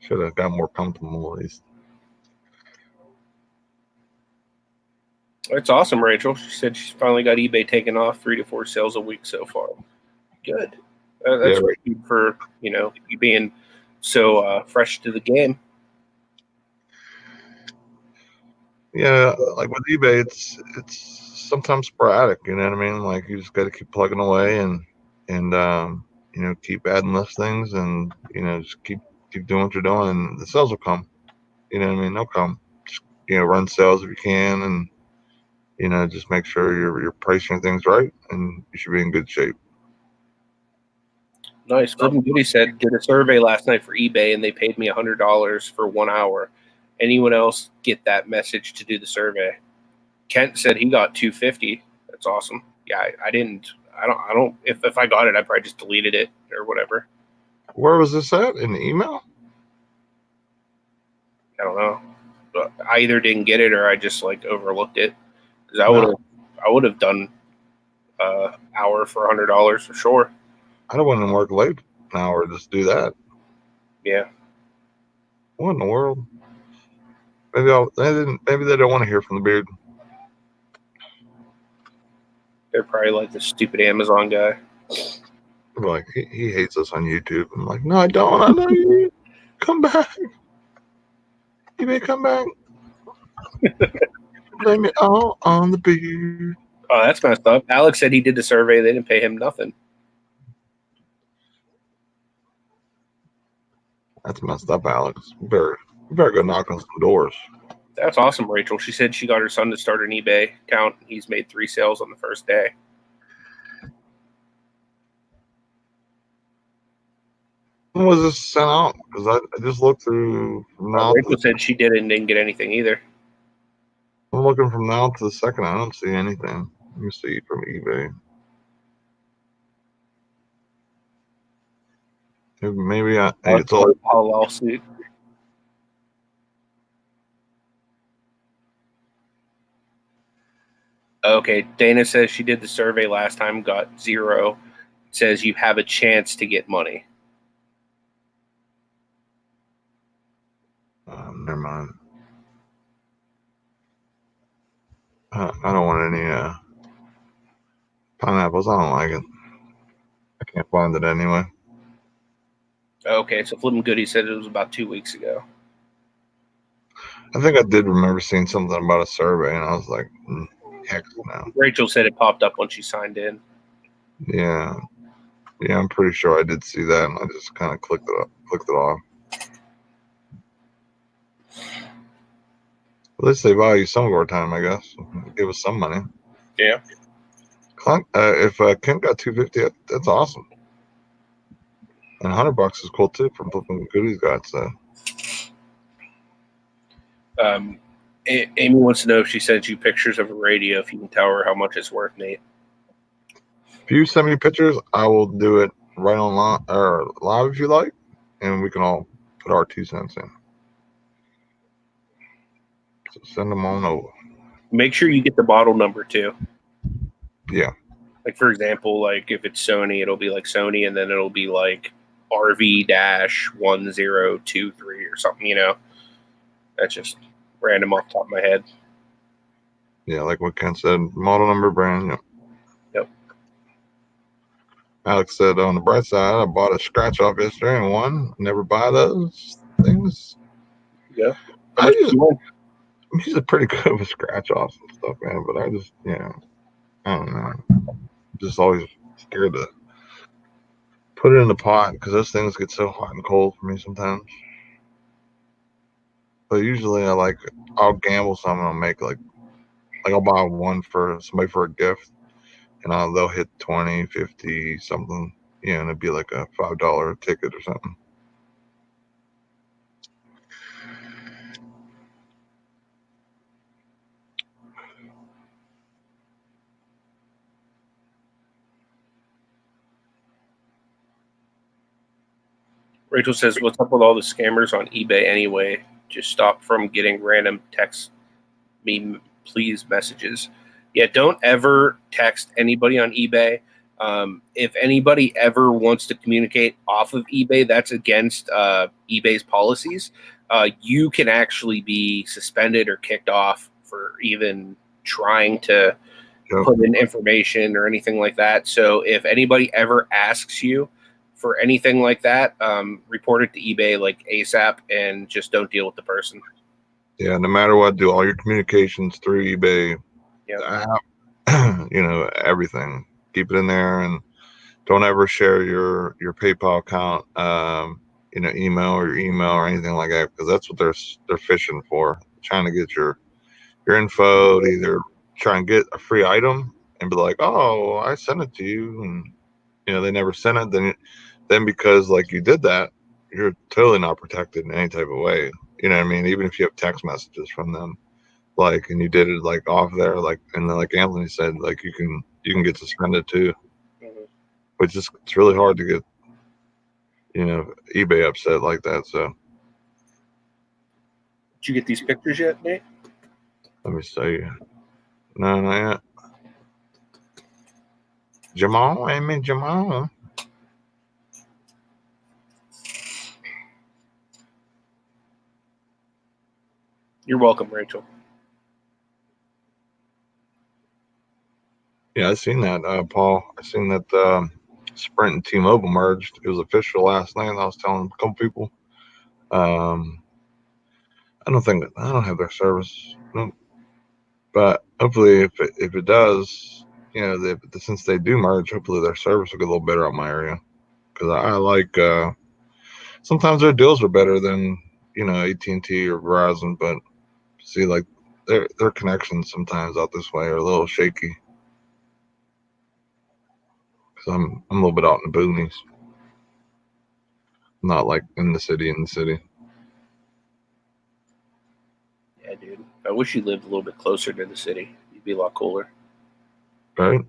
have got more comfortable at least. That's awesome, Rachel. She said she's finally got eBay taken off, 3 to 4 sales a week so far. Good. That's great for you being so fresh to the game. Yeah, like with eBay, it's sometimes sporadic. You know what I mean? Like you just got to keep plugging away and keep adding listings and just keep doing what you're doing, and the sales will come. You know what I mean? They'll come. Just run sales if you can, and just make sure you're pricing things right, and you should be in good shape. Nice. Gordon Goody said, did a survey last night for eBay, and they paid me $100 for 1 hour. Anyone else get that message to do the survey? Kent said he got $250. That's awesome. Yeah, I didn't. I don't. If I got it, I probably just deleted it or whatever. Where was this at? In the email? I don't know. But I either didn't get it or I just overlooked it. Because I would have done hour for $100 for sure. I don't want to work late an hour just do that. Yeah. What in the world? Maybe they don't want to hear from the beard. They're probably like the stupid Amazon guy. Like he hates us on YouTube. I'm like, no, I don't. I love you. Come back. You may come back. Blame it all on the beard. Oh, that's messed up. Alex said he did the survey. They didn't pay him nothing. That's messed up, Alex. You better go knock on some doors. That's awesome, Rachel. She said she got her son to start an eBay account. He's made 3 sales on the first day. When was this sent out? Because I just looked through from now. Rachel said she did it and didn't get anything either. I'm looking from now to the second. I don't see anything. Let me see from eBay. Maybe it's all a lawsuit. Okay, Dana says she did the survey last time, got 0. It says you have a chance to get money. never mind. I don't want any pineapples. I don't like it. I can't find it anyway. Okay, so Flippin' Goody said it was about 2 weeks ago. I think I did remember seeing something about a survey, and I was like, heck no. Rachel said it popped up when she signed in. Yeah, I'm pretty sure I did see that, and I just kind of clicked it off. At least they value some of our time, I guess. Give us some money. Yeah. If Kent got $250, that's awesome. And $100 is cool too from Flippin' Goodies got. So. Amy wants to know if she sends you pictures of a radio, if you can tell her how much it's worth, Nate. If you send me pictures, I will do it right online or live if you like, and we can all put our 2 cents in. So send them on over. Make sure you get the model number too. Yeah. Like for example, like if it's Sony, it'll be like Sony, and then it'll be like RV-1023 or something. That's just random off the top of my head. Yeah, like what Ken said, model number, brand. Yep. Alex said, on the bright side, I bought a scratch off yesterday and won. Never buy those things. Yeah. I'm usually pretty good with scratch offs and stuff, man. But I just, I don't know. I'm just always scared to put it in the pot because those things get so hot and cold for me sometimes. But usually I'll gamble some and I'll make like I'll buy one for somebody for a gift, and they'll hit 20, 50, something, and it'd be like a $5 ticket or something. Rachel says, what's up with all the scammers on eBay anyway? Just stop from getting random text me please messages. Yeah, don't ever text anybody on eBay. If anybody ever wants to communicate off of eBay, that's against eBay's policies. You can actually be suspended or kicked off for even trying to put in information or anything like that. So if anybody ever asks you for anything like that, report it to eBay like ASAP and just don't deal with the person. Yeah, no matter what, do all your communications through eBay. Yeah. Everything. Keep it in there, and don't ever share your PayPal account, email or anything like that, because that's what they're fishing for, trying to get your info to either try and get a free item and be like, oh, I sent it to you, and they never sent it. Then because like you did that, you're totally not protected in any type of way. You know what I mean? Even if you have text messages from them, and you did it off there, and then like Anthony said, you can get suspended too. Mm-hmm. Which it's really hard to get eBay upset like that. So did you get these pictures yet, Nate? Let me see. No, not yet. Jamal. You're welcome, Rachel. Yeah, I seen that, Paul. I seen that Sprint and T-Mobile merged. It was official last night. I was telling a couple people. I don't have their service. No. But hopefully, if it does, since they do merge, hopefully their service will get a little better on my area. Because I like sometimes their deals are better than AT&T or Verizon, but See, like their connections sometimes out this way are a little shaky. Cause I'm a little bit out in the boonies, not like in the city. Yeah, dude. I wish you lived a little bit closer to the city. You'd be a lot cooler. Right?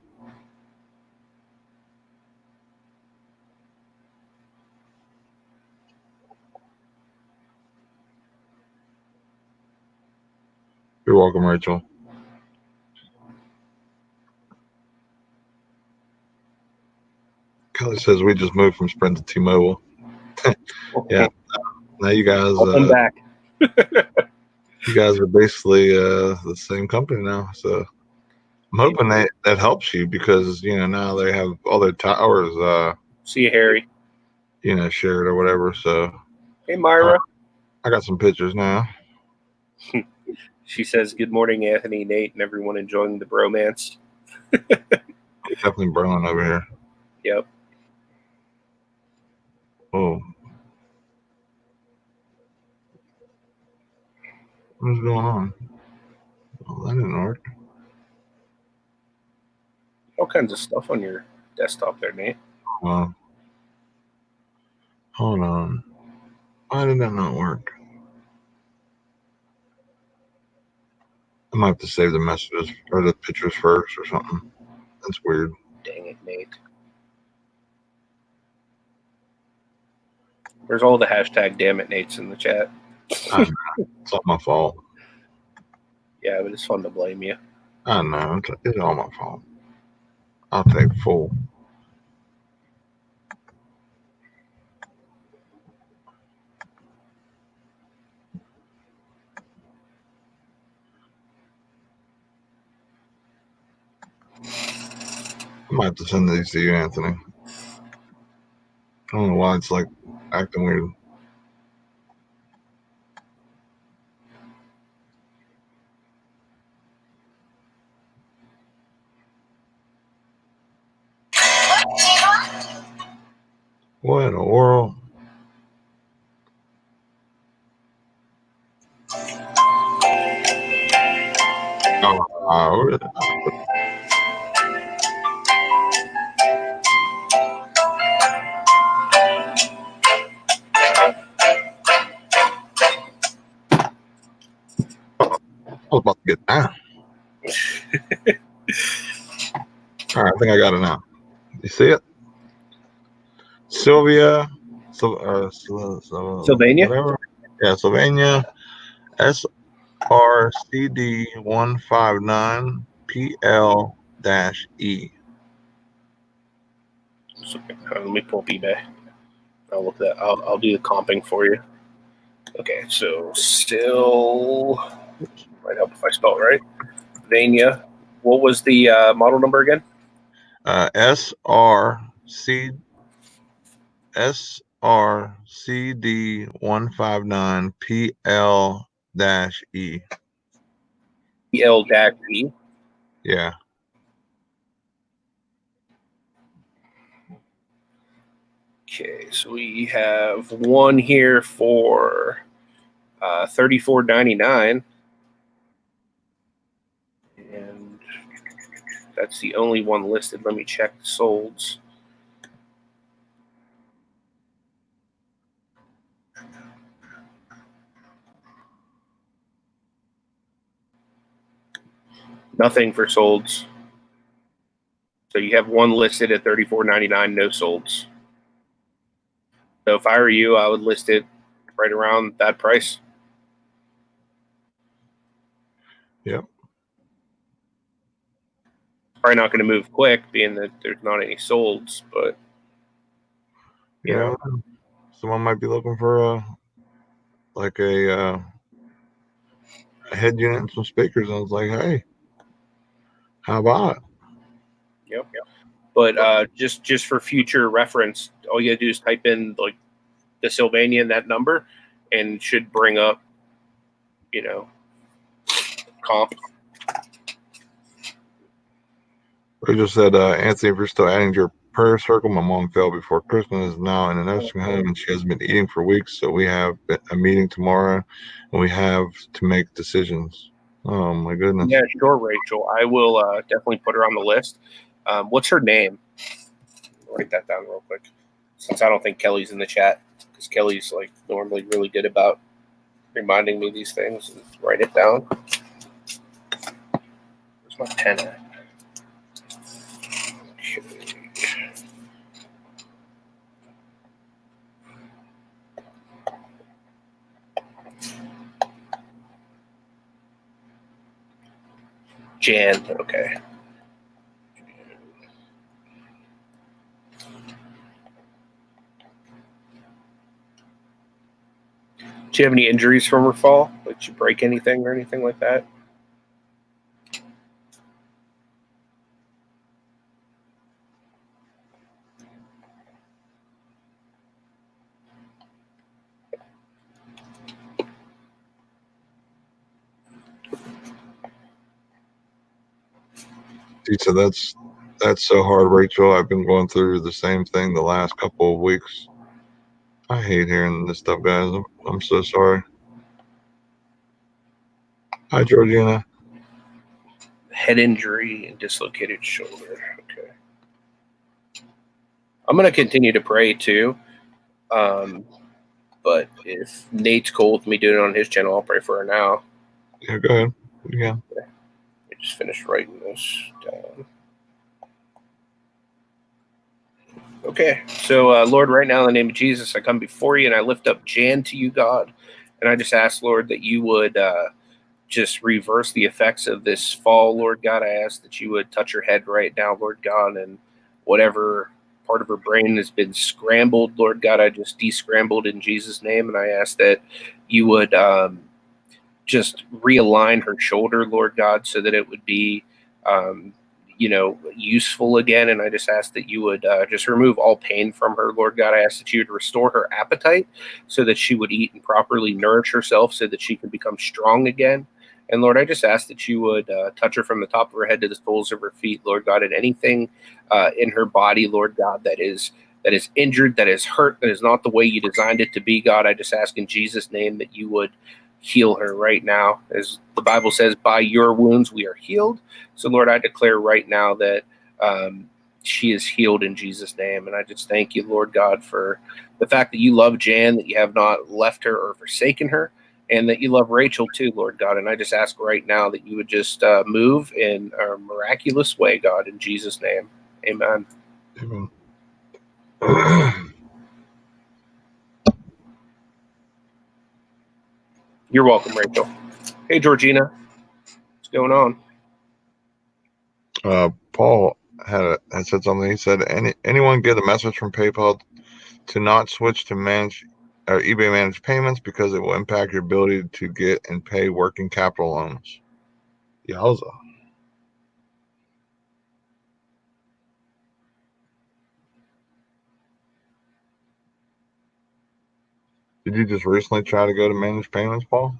You're welcome, Rachel. Kelly says we just moved from Sprint to T-Mobile. Yeah. Now you guys, Welcome back. you guys are basically the same company now. So I'm hoping that helps you because now they have all their towers. See you, Harry. Shared or whatever. So Hey, Myra. I got some pictures now. She says, "Good morning, Anthony, Nate, and everyone enjoying the bromance." Definitely burning over here. Yep. Oh. What's going on? Oh, that didn't work. All kinds of stuff on your desktop there, Nate. Hold on. Why did that not work? I might have to save the messages or the pictures first or something. That's weird. Dang it, Nate. There's all the hashtag damn it Nates in the chat. I know. It's not my fault. Yeah, but it's fun to blame you. I know. It's all my fault. I'll take full. I might have to send these to you, Anthony. I don't know why it's like acting weird. What in the world? Oh, I was about to get down. All right, I think I got it now. You see it? Sylvia, Sylvania? whatever. Yeah, Sylvania, SRCD159 PL-E. So, let me pull up eBay. I'll look that. I'll do the comping for you. Okay, so still might help if I spell it right. Vania. What was the model number again? SRCD159 PL-E. PL-E. Yeah. Okay, so we have one here for $34.99, and that's the only one listed. Let me check the solds. Nothing for solds. So you have one listed at $34.99, no solds. So if I were you, I would list it right around that price. Yep. Probably not going to move quick, being that there's not any solds, but you know. Someone might be looking for a head unit and some speakers, and I was like, hey, how about it? Yep. But just for future reference, all you gotta do is type in like the Sylvania and that number, and it should bring up, comp. Rachel said, Anthony, if you're still adding to your prayer circle. My mom fell before Christmas, is now in a nursing home, and she hasn't been eating for weeks. So we have a meeting tomorrow, and we have to make decisions. Oh my goodness. Yeah, sure, Rachel. I will definitely put her on the list. What's her name? Write that down real quick, since I don't think Kelly's in the chat, because Kelly's like normally really good about reminding me these things. Write it down. Where's my pen at? Okay. Jan. Okay. Do you have any injuries from her fall? Did you break anything or anything like that? So that's so hard, Rachel. I've been going through the same thing the last couple of weeks. I hate hearing this stuff, guys. I'm so sorry. Hi, Georgina. Head injury and dislocated shoulder. Okay. I'm going to continue to pray too. But if Nate's cool with me doing it on his channel, I'll pray for her now. Yeah, go ahead. Yeah. I just finished writing this down. Okay, so Lord, right now in the name of Jesus, I come before you and I lift up Jan to you, God. And I just ask, Lord, that you would just reverse the effects of this fall, Lord God. I ask that you would touch her head right now, Lord God, and whatever part of her brain has been scrambled, Lord God, I just descrambled in Jesus' name. And I ask that you would just realign her shoulder, Lord God, so that it would be useful again. And I just ask that you would just remove all pain from her, Lord God. I ask that you would restore her appetite so that she would eat and properly nourish herself so that she can become strong again. And Lord, I just ask that you would touch her from the top of her head to the soles of her feet, Lord God, and anything in her body, Lord God, that is injured, that is hurt, that is not the way you designed it to be, God. I just ask in Jesus' name that you would heal her right now. As the Bible says, by your wounds we are healed. So, Lord, I declare right now that she is healed in Jesus' name. And I just thank you, Lord God, for the fact that you love Jan, that you have not left her or forsaken her, and that you love Rachel too, Lord God. And I just ask right now that you would just move in a miraculous way, God, in Jesus' name. Amen. Amen. You're welcome, Rachel. Hey, Georgina. What's going on? Paul had said something. He said, anyone get a message from PayPal to not switch to manage or eBay managed payments because it will impact your ability to get and pay working capital loans. Yowza. Did you just recently try to go to managed payments, Paul?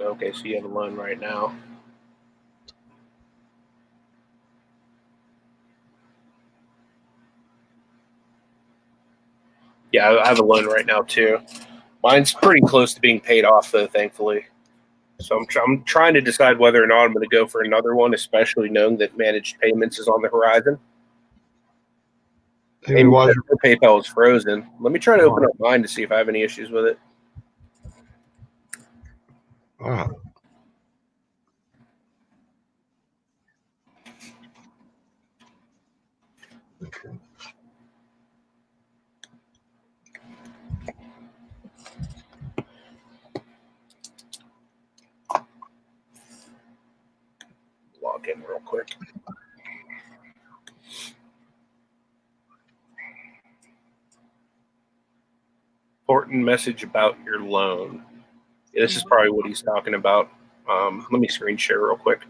Okay, so you have a loan right now. Yeah, I have a loan right now too. Mine's pretty close to being paid off, though, thankfully. So I'm trying to decide whether or not I'm going to go for another one, especially knowing that managed payments is on the horizon. Amy, why is your PayPal is frozen. Let me try to open up mine to see if I have any issues with it. Important message about your loan. Yeah, this is probably what he's talking about. Let me screen share real quick.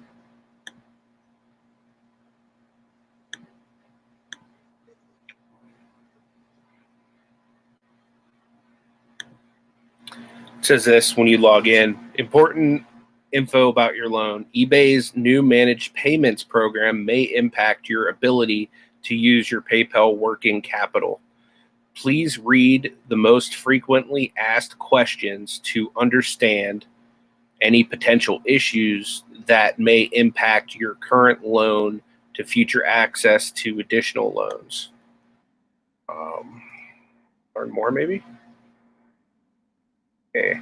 It says this when you log in. Important info about your loan. eBay's new managed payments program may impact your ability to use your PayPal working capital. Please read the most frequently asked questions to understand any potential issues that may impact your current loan to future access to additional loans. Learn more, maybe? Okay.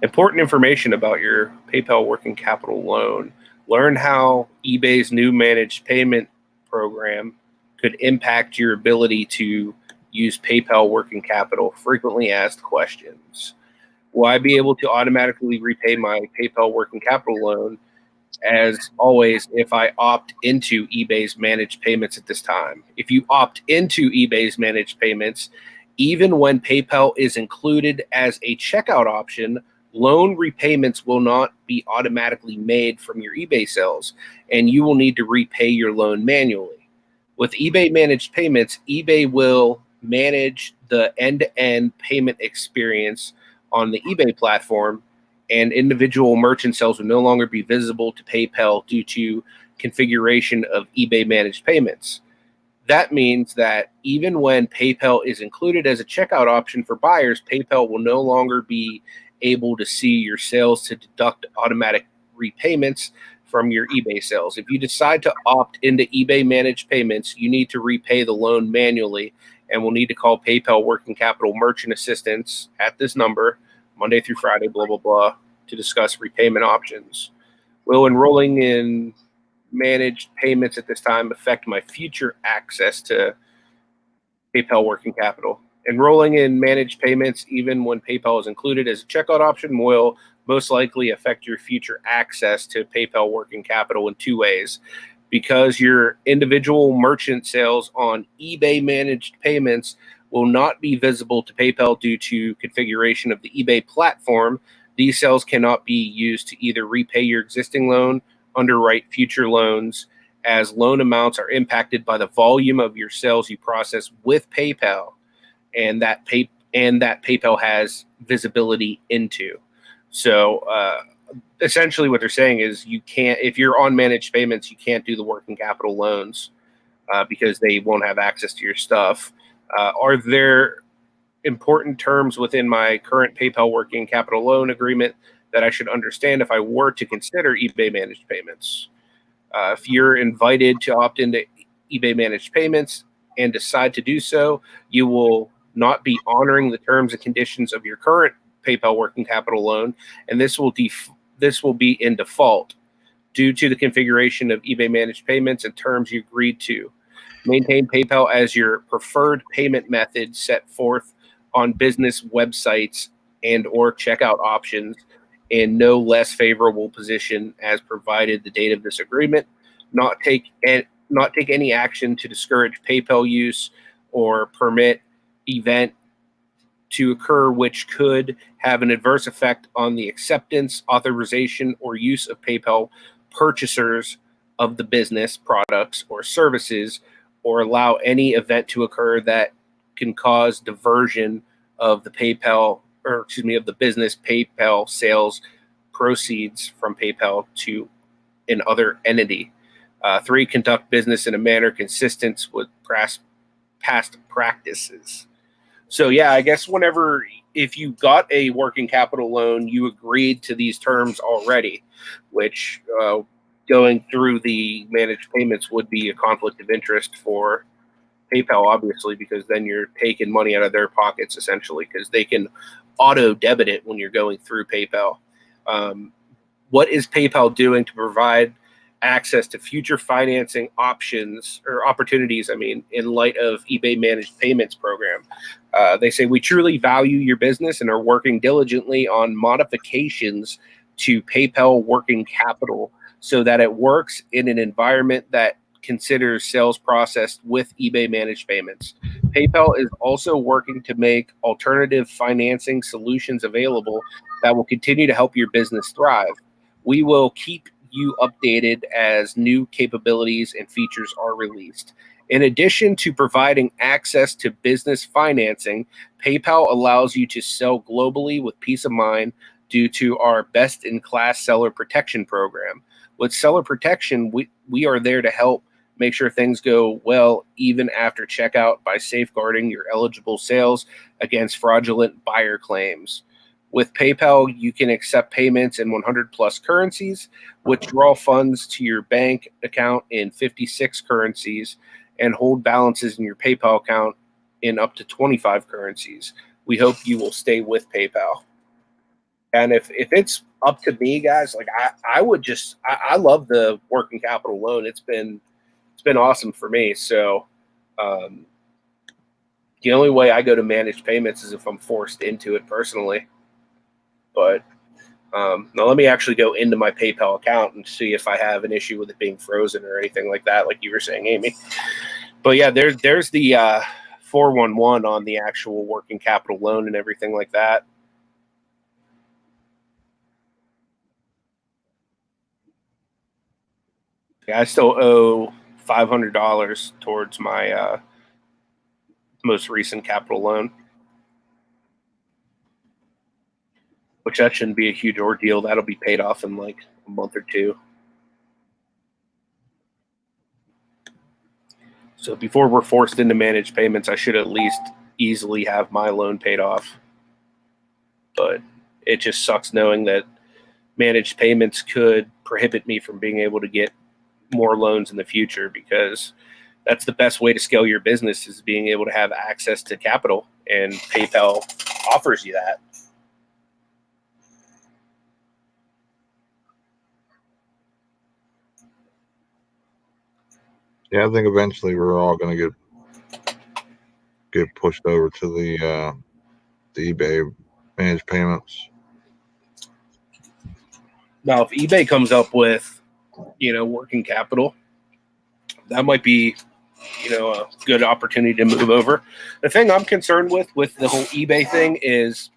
Important information about your PayPal working capital loan. Learn how eBay's new managed payment program could impact your ability to use PayPal working capital. Frequently asked questions. Will I be able to automatically repay my PayPal working capital loan, as always, if I opt into eBay's managed payments at this time? If you opt into eBay's managed payments, even when PayPal is included as a checkout option, loan repayments will not be automatically made from your eBay sales, and you will need to repay your loan manually. With eBay managed payments, eBay will manage the end-to-end payment experience on the eBay platform, and individual merchant sales will no longer be visible to PayPal due to configuration of eBay managed payments. That means that even when PayPal is included as a checkout option for buyers, PayPal will no longer be able to see your sales to deduct automatic repayments from your eBay sales. If you decide to opt into eBay managed payments, you need to repay the loan manually and will need to call PayPal Working Capital Merchant Assistance at this number, Monday through Friday, blah, blah, blah, to discuss repayment options. Will enrolling in managed payments at this time affect my future access to PayPal working capital? Enrolling in managed payments, even when PayPal is included as a checkout option, will most likely affect your future access to PayPal working capital in two ways. Because your individual merchant sales on eBay managed payments will not be visible to PayPal due to configuration of the eBay platform, these sales cannot be used to either repay your existing loan, underwrite future loans, as loan amounts are impacted by the volume of your sales you process with PayPal, and that PayPal has visibility into. So essentially what they're saying is you can't, if you're on managed payments, you can't do the working capital loans because they won't have access to your stuff. Are there important terms within my current PayPal working capital loan agreement that I should understand if I were to consider eBay managed payments? If you're invited to opt into eBay managed payments and decide to do so, you will not be honoring the terms and conditions of your current PayPal working capital loan, and this will be in default due to the configuration of eBay managed payments and terms you agreed to. Maintain PayPal as your preferred payment method set forth on business websites and or checkout options in no less favorable position as provided the date of this agreement. Not take any action to discourage PayPal use or permit event to occur which could have an adverse effect on the acceptance, authorization, or use of PayPal purchasers of the business products or services, or allow any event to occur that can cause diversion of the of the business PayPal sales proceeds from PayPal to an other entity. 3, conduct business in a manner consistent with past practices. So yeah, I guess if you got a working capital loan, you agreed to these terms already, which going through the managed payments would be a conflict of interest for PayPal, obviously, because then you're taking money out of their pockets essentially, because they can auto debit it when you're going through PayPal. What is PayPal doing to provide access to future financing options or opportunities, in light of eBay managed payments program? They say, we truly value your business and are working diligently on modifications to PayPal working capital so that it works in an environment that considers sales processed with eBay managed payments. PayPal is also working to make alternative financing solutions available that will continue to help your business thrive. We will keep you updated as new capabilities and features are released. In addition to providing access to business financing, PayPal allows you to sell globally with peace of mind due to our best-in-class seller protection program. With seller protection, we are there to help make sure things go well even after checkout by safeguarding your eligible sales against fraudulent buyer claims. With PayPal, you can accept payments in 100 plus currencies, withdraw funds to your bank account in 56 currencies, and hold balances in your PayPal account in up to 25 currencies. We hope you will stay with PayPal. And if it's up to me, guys, like I would just I love the working capital loan. It's been awesome for me. So the only way I go to managed payments is if I'm forced into it personally. But now let me actually go into my PayPal account and see if I have an issue with it being frozen or anything like that, like you were saying, Amy. But yeah, there's the 411 on the actual working capital loan and everything like that. Yeah, I still owe $500 towards my most recent capital loan, which that shouldn't be a huge ordeal. That'll be paid off in like a month or two. So before we're forced into managed payments, I should at least easily have my loan paid off. But it just sucks knowing that managed payments could prohibit me from being able to get more loans in the future, because that's the best way to scale your business, is being able to have access to capital, and PayPal offers you that. Yeah, I think eventually we're all going to get pushed over to the eBay managed payments. Now, if eBay comes up with, working capital, that might be, a good opportunity to move over. The thing I'm concerned with the whole eBay thing is,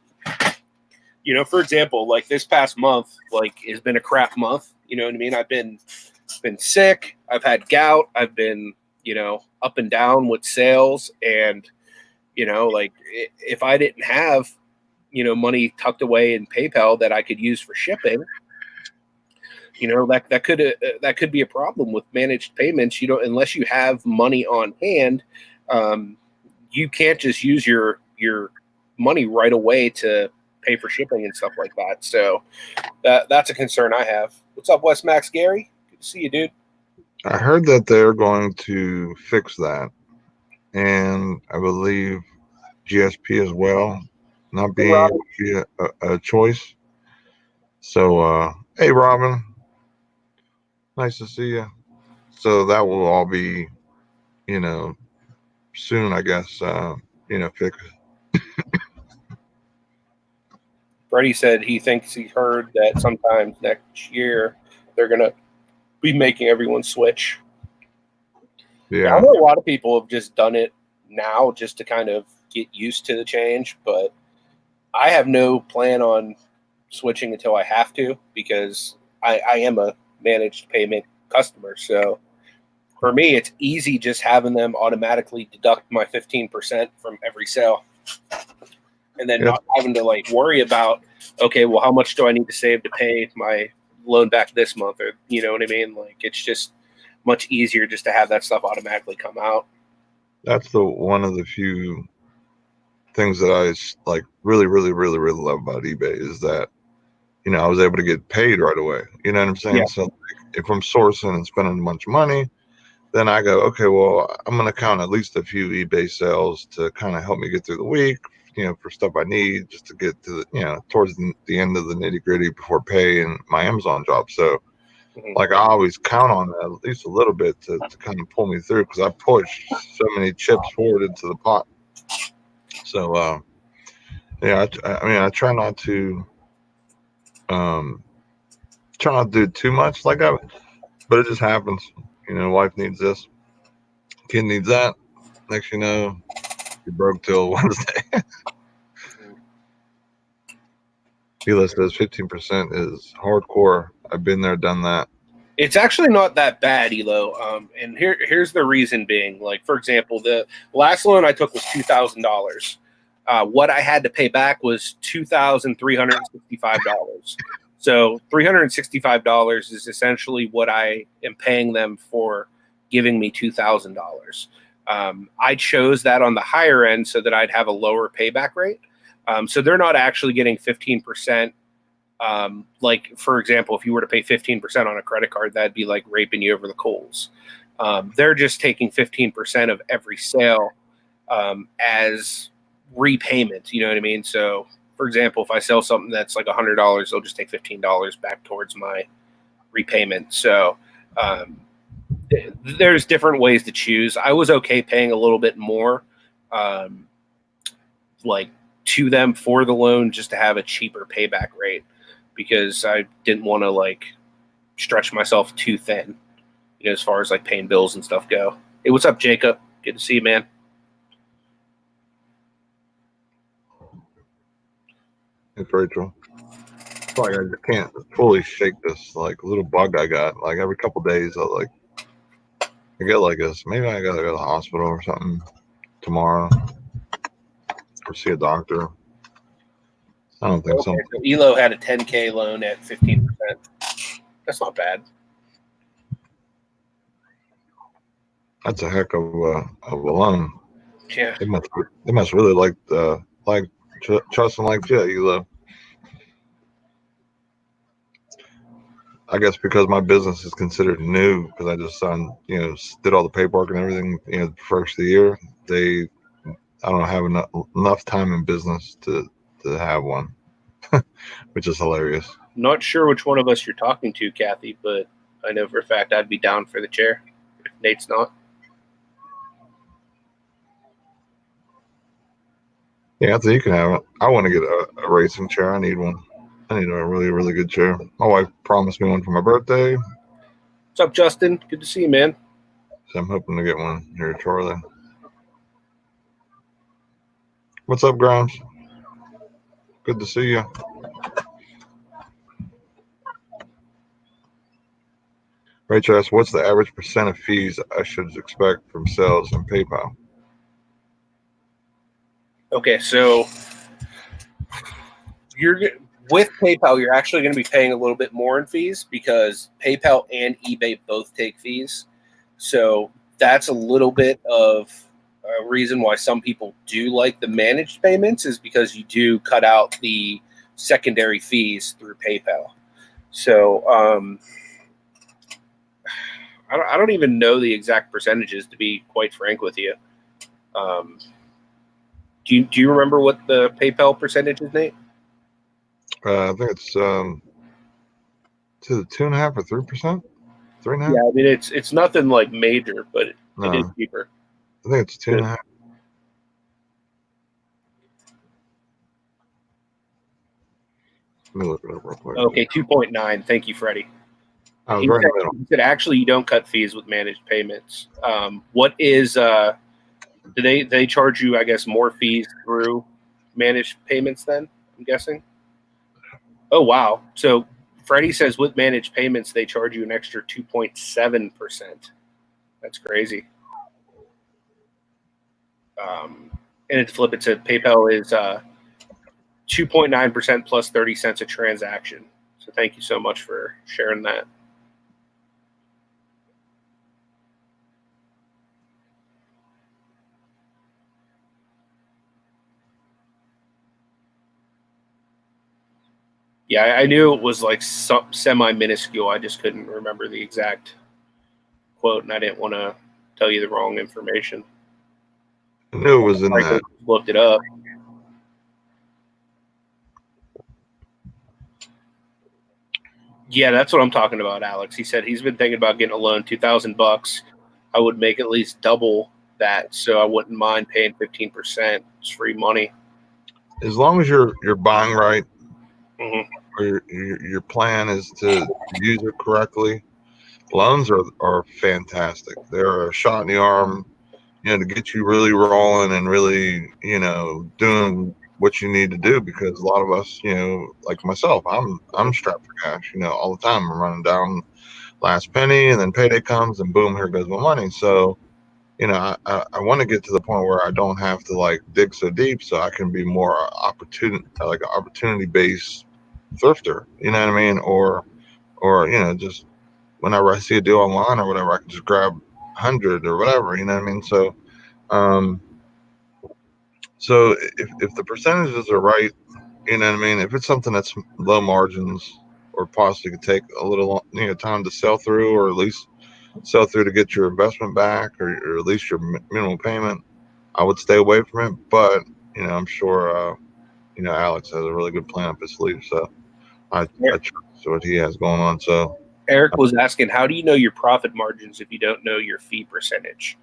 for example, like this past month, like has been a crap month. You know what I mean? I've been sick. I've had gout. I've been, up and down with sales. And, like if I didn't have, money tucked away in PayPal that I could use for shipping, that could be a problem with managed payments. Unless you have money on hand, you can't just use your money right away to pay for shipping and stuff like that. So that's a concern I have. What's up, West Max Gary? Good to see you, dude. I heard that they're going to fix that, and I believe GSP as well, not being able to be a choice. So, hey, Robin, nice to see you. So that will all be, soon, I guess, fixed. Freddie said he thinks he heard that sometime next year they're going to be making everyone switch. Yeah. I know a lot of people have just done it now just to kind of get used to the change, but I have no plan on switching until I have to, because I am a managed payment customer. So for me, it's easy just having them automatically deduct my 15% from every sale, and then not having to like worry about, okay, well, how much do I need to save to pay my loan back this month? Or, you know what I mean? Like, it's just much easier just to have that stuff automatically come out. That's one of the few things that I like really, really, really, really love about eBay is that, I was able to get paid right away. You know what I'm saying? Yeah. So if I'm sourcing and spending a bunch of money, then I go, okay, well, I'm going to count at least a few eBay sales to kind of help me get through the week, for stuff I need just to get to the, towards the end of the nitty gritty before pay and my Amazon job. So like I always count on that at least a little bit to kind of pull me through, because I pushed so many chips forward into the pot. So, yeah, I mean, I try not to, try not to do too much like that, but it just happens. Wife needs this, kid needs that. Next you know, you're broke till Wednesday. Hila says 15% is hardcore. I've been there, done that. It's actually not that bad, Elo. And here's the reason being. Like, for example, the last loan I took was $2,000. What I had to pay back was $2,365. So $365 is essentially what I am paying them for giving me $2,000. I chose that on the higher end so that I'd have a lower payback rate. So they're not actually getting 15%. Like, for example, if you were to pay 15% on a credit card, that'd be like raping you over the coals. They're just taking 15% of every sale as repayment. You know what I mean? So, for example, if I sell something that's like $100, they'll just take $15 back towards my repayment. So, there's different ways to choose. I was okay paying a little bit more, like to them for the loan, just to have a cheaper payback rate, because I didn't want to like stretch myself too thin, as far as like paying bills and stuff go. Hey, what's up, Jacob? Good to see you, man. It's Rachel. It's like I just can't fully shake this like little bug I got. Like every couple days, I get like this. Maybe I gotta go to the hospital or something tomorrow, or see a doctor. I don't think so. So Elo had a 10K loan at 15%. That's not bad. That's a heck of a loan. Yeah. They must really like trusting like that, Elo. I guess because my business is considered new, because I just signed, did all the paperwork and everything, the first of the year. I don't have enough time in business to have one, which is hilarious. Not sure which one of us you're talking to, Kathy, but I know for a fact I'd be down for the chair if Nate's not. Yeah, I think you can have it. I want to get a racing chair. I need one. I need a really, really good chair. My wife promised me one for my birthday. What's up, Justin? Good to see you, man. So I'm hoping to get one here shortly. What's up, Grimes? Good to see you. Rachel asks, what's the average percent of fees I should expect from sales and PayPal? Okay, so with PayPal, you're actually going to be paying a little bit more in fees, because PayPal and eBay both take fees. So that's a little bit of a reason why some people do like the managed payments, is because you do cut out the secondary fees through PayPal. So I don't even know the exact percentages, to be quite frank with you. Do you remember what the PayPal percentage is, Nate? I think it's to the 2.5% or 3%, 3.5%. Yeah, I mean it's nothing like major, but it is cheaper. I think it's 2.5%. Let me look it up real quick. Okay, 2.9. Thank you, Freddie. I was He right in the middle. said actually you don't cut fees with managed payments. What is do they charge you, I guess, more fees through managed payments then, I'm guessing? Oh wow. So Freddie says with managed payments they charge you an extra 2.7%. That's crazy. And to flip it to PayPal is 2.9% plus 30 cents a transaction. So thank you so much for sharing that. Yeah, I knew it was like semi-minuscule. I just couldn't remember the exact quote, and I didn't want to tell you the wrong information. I knew it was in that. Looked it up. Yeah, that's what I'm talking about, Alex. He said he's been thinking about getting a loan, $2,000. I would make at least double that, so I wouldn't mind paying 15%. It's free money. As long as you're buying right, Mm-hmm. or your plan is to use it correctly, loans are fantastic. They're a shot in the arm, to get you really rolling and really, doing what you need to do. Because a lot of us, like myself, I'm strapped for cash, all the time. I'm running down last penny, and then payday comes, and boom, here goes my money. So, I want to get to the point where I don't have to like dig so deep, so I can be more like an opportunity based thrifter. You know what I mean? Or just whenever I see a deal online or whatever, I can just grab 100 or whatever. You know what I mean? Um, so if the percentages are right, you know what I mean. If it's something that's low margins or possibly could take a little time to sell through, or at least sell through to get your investment back, or at least your minimum payment, I would stay away from it. But I'm sure Alex has a really good plan up his sleeve, so I trust what he has going on. So Eric was asking, how do you know your profit margins if you don't know your fee percentage?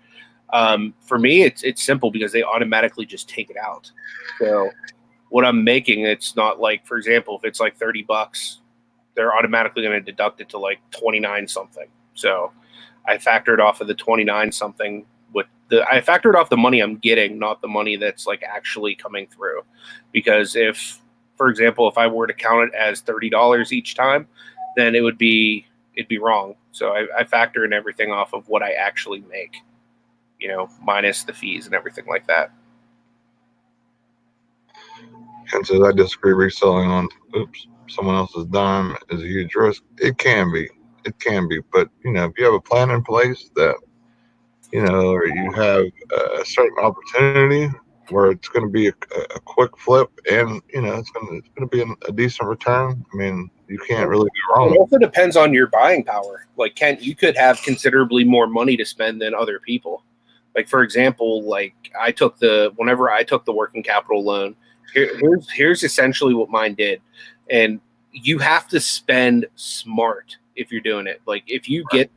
For me, it's simple because they automatically just take it out. So what I'm making, it's not like, for example, if it's like $30, they're automatically going to deduct it to like 29 something. So I factored off of the 29 something I factored off the money I'm getting, not the money that's like actually coming through. Because if, for example, if I were to count it as $30 each time, then it'd be wrong. So I factor in everything off of what I actually make, minus the fees and everything like that. And says, I disagree. Reselling on someone else's dime is a huge risk. It can be. But if you have a plan in place that or you have a certain opportunity where it's going to be a quick flip, and it's going to be a decent return. I mean, you can't really go wrong. It also depends on your buying power. Like, Kent, you could have considerably more money to spend than other people. Like, for example, like whenever I took the working capital loan, here's essentially what mine did. And you have to spend smart if you're doing it. Like, if you get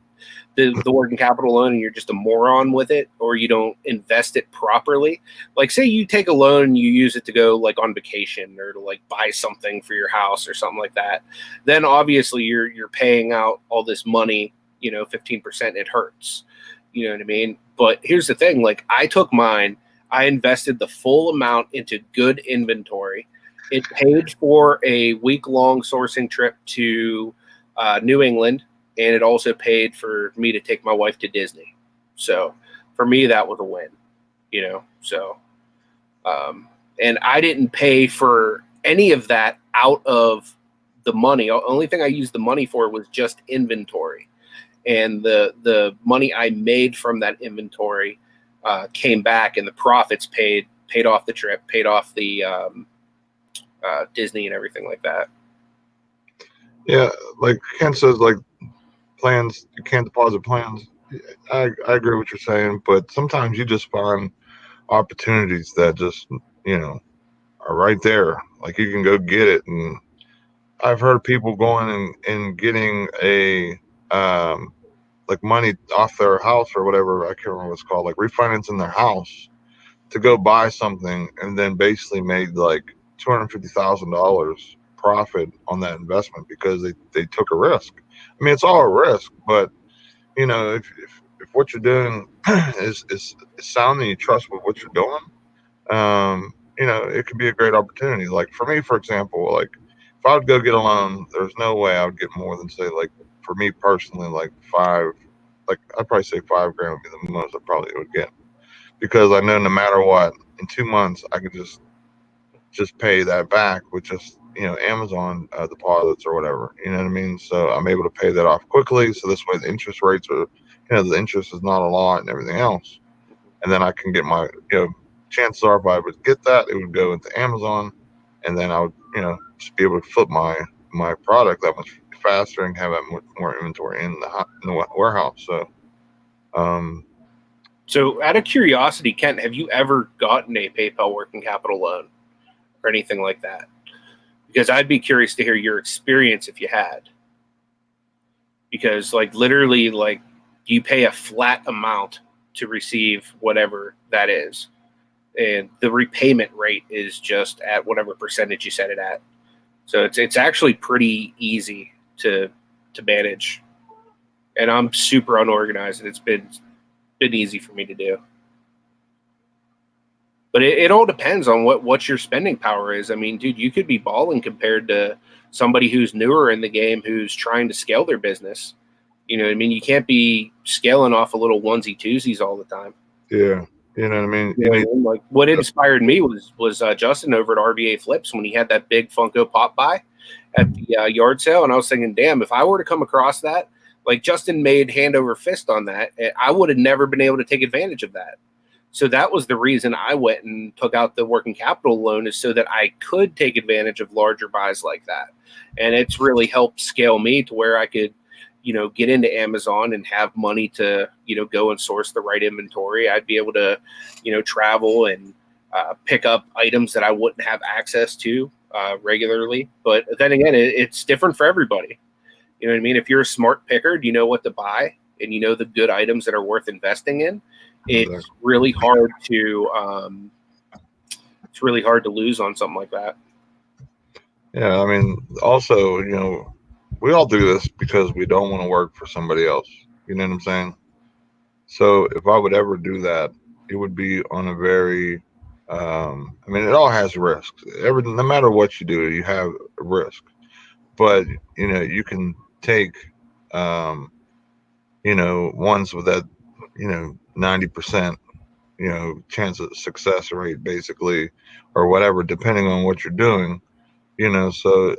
the working capital loan and you're just a moron with it, or you don't invest it properly, like say you take a loan and you use it to go like on vacation or to like buy something for your house or something like that, then obviously you're paying out all this money, 15%, it hurts. You know what I mean? But here's the thing, like I took mine, I invested the full amount into good inventory. It paid for a week-long sourcing trip to New England, and it also paid for me to take my wife to Disney. So for me, that was a win, So, and I didn't pay for any of that out of the money. The only thing I used the money for was just inventory, and the money I made from that inventory came back, and the profits paid off the trip, paid off the Disney and everything like that. Yeah, like Ken says, like plans, you can't deposit plans. I agree with what you're saying, but sometimes you just find opportunities that just are right there. Like you can go get it. And I've heard people going and getting a like money off their house or whatever. I can't remember what it's called, like refinancing their house to go buy something, and then basically made like $250,000 profit on that investment because they took a risk. I mean, it's all a risk, but if what you're doing is sound and you trust with what you're doing, it could be a great opportunity. Like for me, for example, like if I would go get a loan, there's no way I would get more than say, like for me personally, like I'd probably say $5,000 would be the most I probably would get, because I know no matter what, in 2 months I could just pay that back with just Amazon deposits or whatever. You know what I mean? So I'm able to pay that off quickly. So this way the interest rates are, the interest is not a lot and everything else. And then I can get my, chances are if I would get that, it would go into Amazon, and then I would, just be able to flip my product that much faster and have that much more inventory in the warehouse. So out of curiosity, Kent, have you ever gotten a PayPal working capital loan or anything like that? Because I'd be curious to hear your experience if you had. Because like literally, like you pay a flat amount to receive whatever that is, and the repayment rate is just at whatever percentage you set it at. So it's actually pretty easy to manage. And I'm super unorganized, and it's been easy for me to do. But it all depends on what your spending power is. I mean, dude, you could be balling compared to somebody who's newer in the game who's trying to scale their business. You know what I mean? You can't be scaling off a little onesie twosies all the time. Yeah. You know what I mean? You know what I mean? Like what inspired me was Justin over at RBA Flips when he had that big Funko Pop buy at the yard sale, and I was thinking, damn, if I were to come across that, like Justin made hand over fist on that, I would have never been able to take advantage of that. So that was the reason I went and took out the working capital loan, is so that I could take advantage of larger buys like that. And it's really helped scale me to where I could, get into Amazon and have money to, go and source the right inventory. I'd be able to, travel and pick up items that I wouldn't have access to regularly. But then again, it's different for everybody. You know what I mean? If you're a smart picker, you know what to buy, and you know the good items that are worth investing in. It's really hard to lose on something like that. Yeah, I mean, also, we all do this because we don't want to work for somebody else. You know what I'm saying? So if I would ever do that, it would be on a very, I mean, it all has risks. No matter what you do, you have a risk. But you can take, ones with that, 90%, chance of success rate, basically, or whatever, depending on what you're doing. So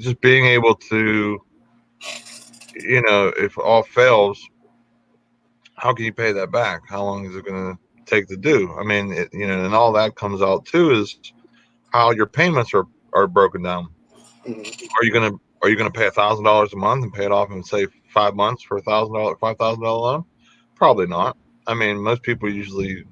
just being able to, if all fails, how can you pay that back? How long is it going to take to do? I mean, and all that comes out too is how your payments are broken down. Mm-hmm. Are you gonna pay $1,000 a month and pay it off in say 5 months for $5,000 loan? Probably not. I mean, most people usually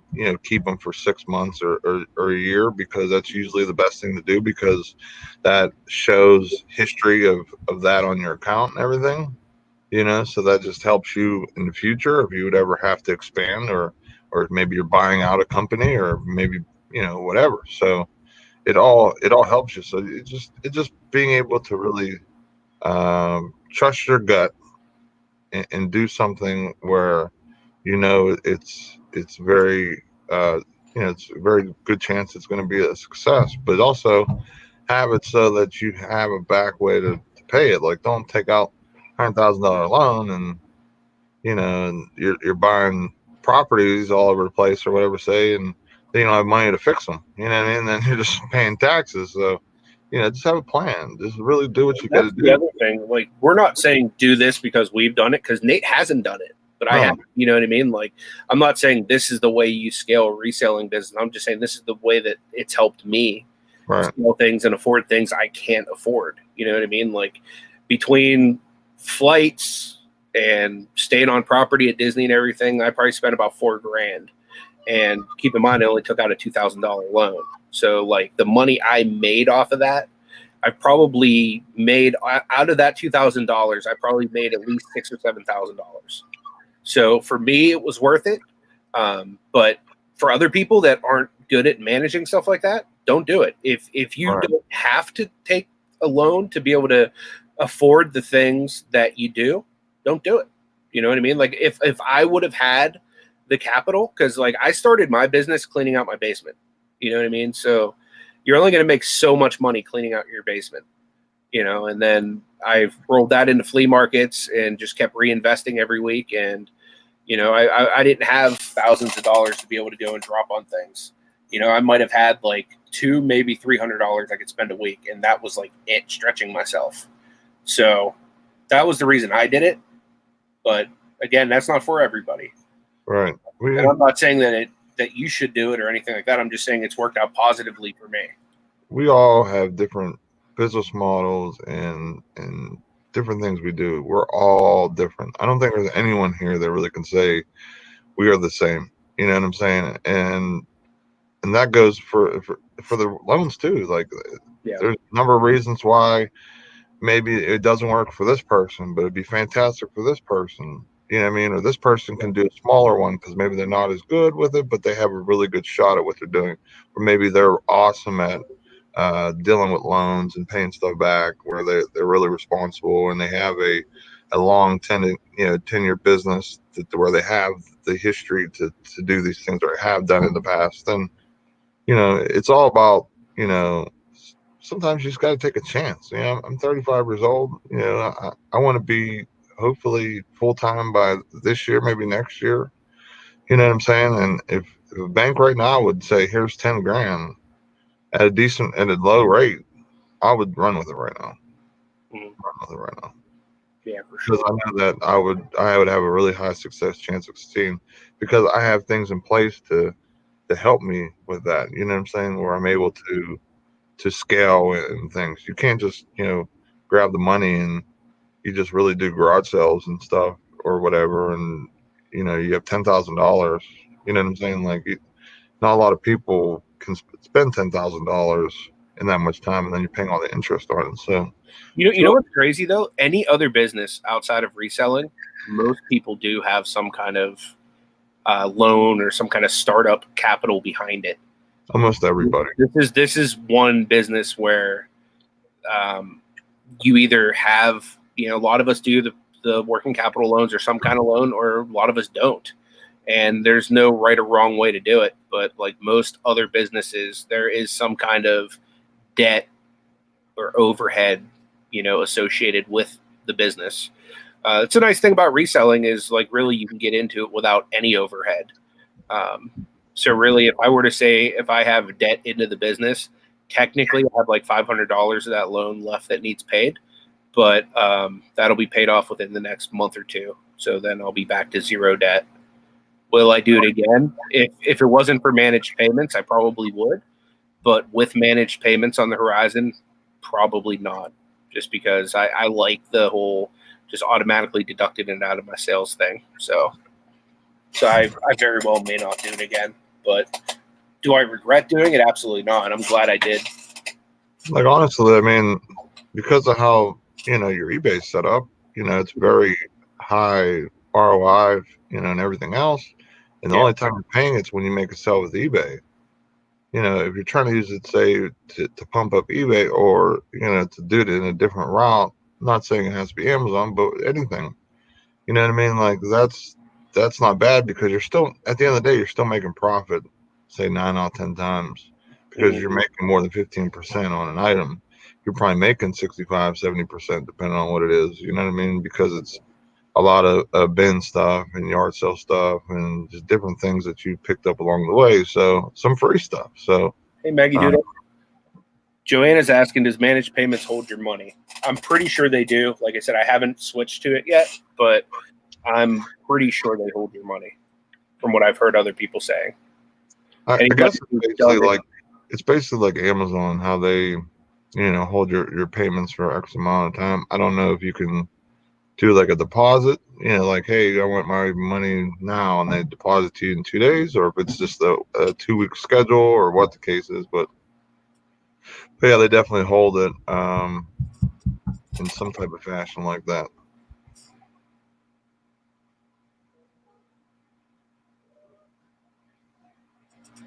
keep them for 6 months or a year, because that's usually the best thing to do, because that shows history of that on your account and everything. So that just helps you in the future if you would ever have to expand, or maybe you're buying out a company, or maybe whatever. So it all helps you. So it just being able to really trust your gut, and do something where it's very it's a very good chance it's going to be a success, but also have it so that you have a back way to pay it. Like, don't take out $100,000 loan, and and you're buying properties all over the place or whatever, say, and then you don't have money to fix them. You know what I mean? Then you're just paying taxes. So just have a plan. Just really do what you got to do. That's the other thing. Like, we're not saying do this because we've done it, because Nate hasn't done it, but I have. You know what I mean? Like, I'm not saying this is the way you scale a reselling business. I'm just saying this is the way that it's helped me scale things and afford things I can't afford. You know what I mean? Like, between flights and staying on property at Disney and everything, I probably spent about $4,000. And keep in mind, I only took out a $2,000 loan. So, like, the money I made off of that, I probably made out of that $2,000. I probably made at least $6,000 or $7,000. So for me, it was worth it. But for other people that aren't good at managing stuff like that, don't do it. If you don't have to take a loan to be able to afford the things that you do, don't do it. You know what I mean? Like, if I would have had the capital, because like I started my business cleaning out my basement. You know what I mean? So you're only going to make so much money cleaning out your basement, and then I've rolled that into flea markets and just kept reinvesting every week. And, I didn't have thousands of dollars to be able to go and drop on things. I might have had like $200, maybe $300 I could spend a week. And that was like it, stretching myself. So that was the reason I did it. But again, that's not for everybody. Right. And I'm not saying that you should do it or anything like that. I'm just saying it's worked out positively for me. We all have different business models and different things we do. We're all different. I don't think there's anyone here that really can say we are the same. You know what I'm saying? And that goes for the loans too. Like, there's a number of reasons why maybe it doesn't work for this person, but it'd be fantastic for this person. You know what I mean? Or this person can do a smaller one because maybe they're not as good with it, but they have a really good shot at what they're doing. Or maybe they're awesome at dealing with loans and paying stuff back, where they're really responsible and they have a long tenure business where they have the history to do these things or have done in the past. And it's all about, sometimes you just got to take a chance. I'm 35 years old. I want to be hopefully full time by this year, maybe next year. You know what I'm saying? And if a bank right now would say, here's 10 grand at a low rate, I would run with it right now. Run with it right now. Yeah, for Because sure. I know that I would have a really high chance of succeeding, because I have things in place to help me with that. You know what I'm saying? Where I'm able to scale and things. You can't just, grab the money and you just really do garage sales and stuff or whatever. And, you have $10,000, you know what I'm saying? Like, not a lot of people can spend $10,000 in that much time, and then you're paying all the interest on it. So, You know what's crazy though? Any other business outside of reselling, most people do have some kind of loan or some kind of startup capital behind it. almost everybody. This is one business where you either have, a lot of us do the working capital loans or some kind of loan, or a lot of us don't. And there's no right or wrong way to do it. But like most other businesses, there is some kind of debt or overhead, associated with the business. It's a nice thing about reselling is like really you can get into it without any overhead. So really, if I were to say if I have debt into the business, technically I have like $500 of that loan left that needs paid, but that'll be paid off within the next month or two. So then I'll be back to zero debt. Will I do it again? If it wasn't for managed payments, I probably would. But with managed payments on the horizon, probably not. Just because I like the whole just automatically deducting it out of my sales thing. So I very well may not do it again. But do I regret doing it? Absolutely not. I'm glad I did. Like, honestly, I mean, because of how, your eBay set up, it's very high ROI, and everything else. And the only time you're paying it's when you make a sale with eBay. If you're trying to use it, say, to pump up eBay, or, to do it in a different route, I'm not saying it has to be Amazon, but anything, you know what I mean? Like, that's not bad, because you're still, at the end of the day, you're still making profit, say 9 out of 10 times, because you're making more than 15% on an item. You're probably making 65, 70%, depending on what it is, you know what I mean? Because it's a lot of bin stuff and yard sale stuff and just different things that you picked up along the way. So some free stuff. So, Hey, Maggie Doodle. Joanna's asking, does managed payments hold your money? I'm pretty sure they do. Like I said, I haven't switched to it yet, but I'm pretty sure they hold your money from what I've heard other people saying. I guess it's basically like Amazon, how they, hold your payments for X amount of time. I don't know if you can do like a deposit, like, hey, I want my money now, and they deposit to you in 2 days, or if it's just a 2-week schedule, or what the case is. But yeah, they definitely hold it in some type of fashion like that.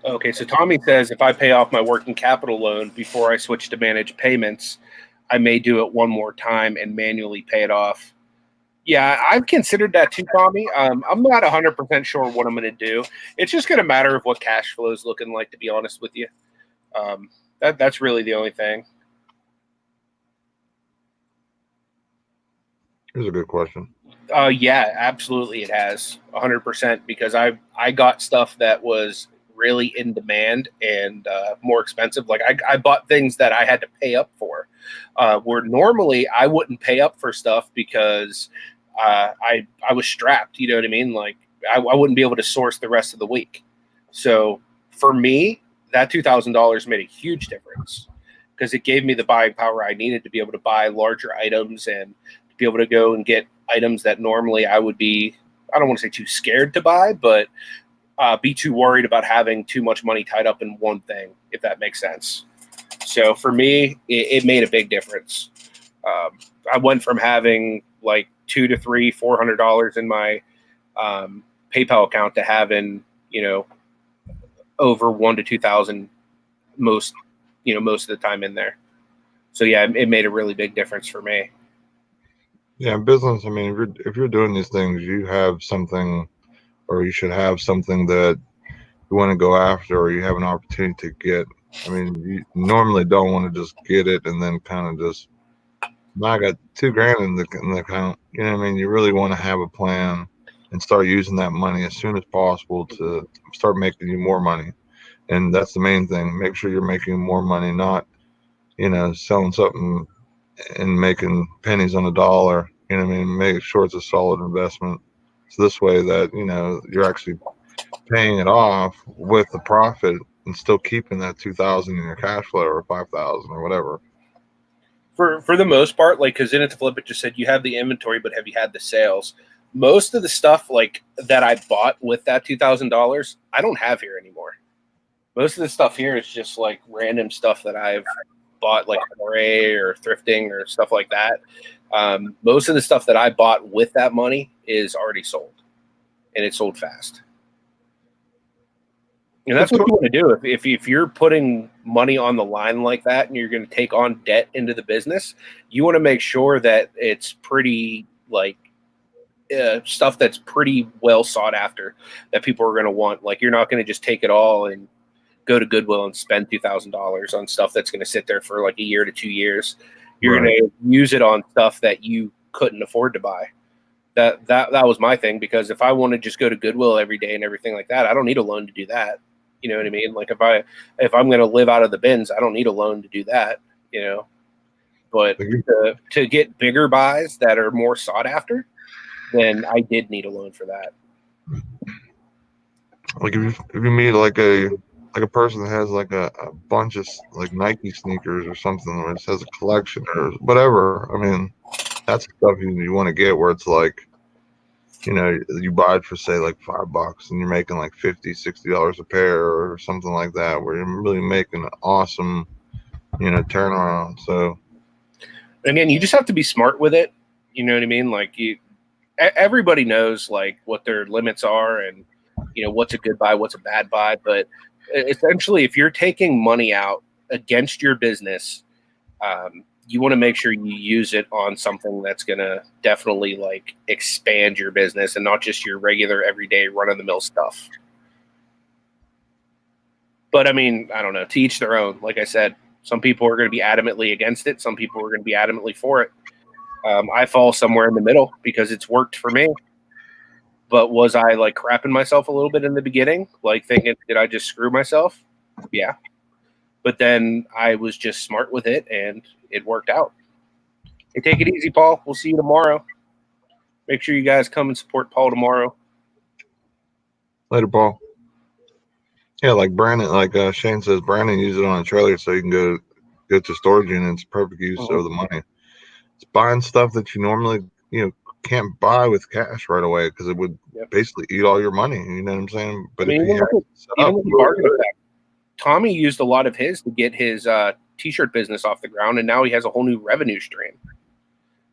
Okay, so Tommy says if I pay off my working capital loan before I switch to managed payments, I may do it one more time and manually pay it off. Yeah, I've considered that too, Tommy. I'm not 100% sure what I'm going to do. It's just going to matter of what cash flow is looking like, to be honest with you. That's really the only thing. Here's a good question. Yeah, absolutely, it has 100% because I got stuff that was really in demand and more expensive. Like I bought things that I had to pay up for, where normally I wouldn't pay up for stuff because I was strapped. You know what I mean? Like I wouldn't be able to source the rest of the week. So for me, that $2,000 made a huge difference because it gave me the buying power I needed to be able to buy larger items and to be able to go and get items that normally I would be, I don't want to say too scared to buy, but be too worried about having too much money tied up in one thing, if that makes sense. So for me, it made a big difference. I went from having like $200 to $400 in my PayPal account to having, over 1,000 to 2,000 most most of the time in there. So yeah, it made a really big difference for me. Yeah, business. I mean, if you're doing these things, you have something, or you should have something that you want to go after, or you have an opportunity to get. I mean, you normally don't want to just get it and then kind of just, I got $2,000 in the account. You know what I mean? You really want to have a plan and start using that money as soon as possible to start making you more money. And that's the main thing. Make sure you're making more money, not, selling something and making pennies on a dollar. You know what I mean? Make sure it's a solid investment. So this way that, you're actually paying it off with the profit and still keeping that 2,000 in your cash flow, or 5,000 or whatever. For the most part, like, because in it to flip it just said you have the inventory, but have you had the sales? Most of the stuff like that I bought with that $2,000, I don't have here anymore. Most of the stuff here is just like random stuff that I've bought, like array or thrifting or stuff like that. Most of the stuff that I bought with that money is already sold, and it's sold fast. And that's what you want to do. If you're putting money on the line like that and you're going to take on debt into the business, you want to make sure that it's pretty like stuff that's pretty well sought after, that people are going to want. Like, you're not going to just take it all and go to Goodwill and spend $2,000 on stuff that's going to sit there for like a year to 2 years. You're going to use it on stuff that you couldn't afford to buy. That was my thing, because if I want to just go to Goodwill every day and everything like that, I don't need a loan to do that. You know what I mean? Like, if I'm going to live out of the bins, I don't need a loan to do that, But to get bigger buys that are more sought after, then I did need a loan for that. Like if you meet like a person that has like a bunch of like Nike sneakers or something, or it has a collection or whatever, I mean, that's the stuff you want to get, where it's like, you buy it for say like $5 and you're making like $50-$60 a pair or something like that, where you're really making an awesome, turnaround. So again, you just have to be smart with it. You know what I mean? Like, everybody knows like what their limits are, and what's a good buy, what's a bad buy. But essentially, if you're taking money out against your business, you want to make sure you use it on something that's going to definitely like expand your business, and not just your regular everyday run-of-the-mill stuff. But I mean, I don't know, to each their own. Like I said, some people are going to be adamantly against it. Some people are going to be adamantly for it. I fall somewhere in the middle because it's worked for me. But was I like crapping myself a little bit in the beginning? Like, thinking, did I just screw myself? Yeah. But then I was just smart with it, and it worked out. Hey, take it easy, Paul. We'll see you tomorrow. Make sure you guys come and support Paul tomorrow. Later, Paul. Yeah, like Brandon, like Shane says, Brandon used it on a trailer so you can go to storage units. Perfect use of the money. It's buying stuff that you normally, can't buy with cash right away, because it would basically eat all your money. You know what I'm saying? But if you have bargain effect, Tommy used a lot of his to get his t-shirt business off the ground, and now he has a whole new revenue stream.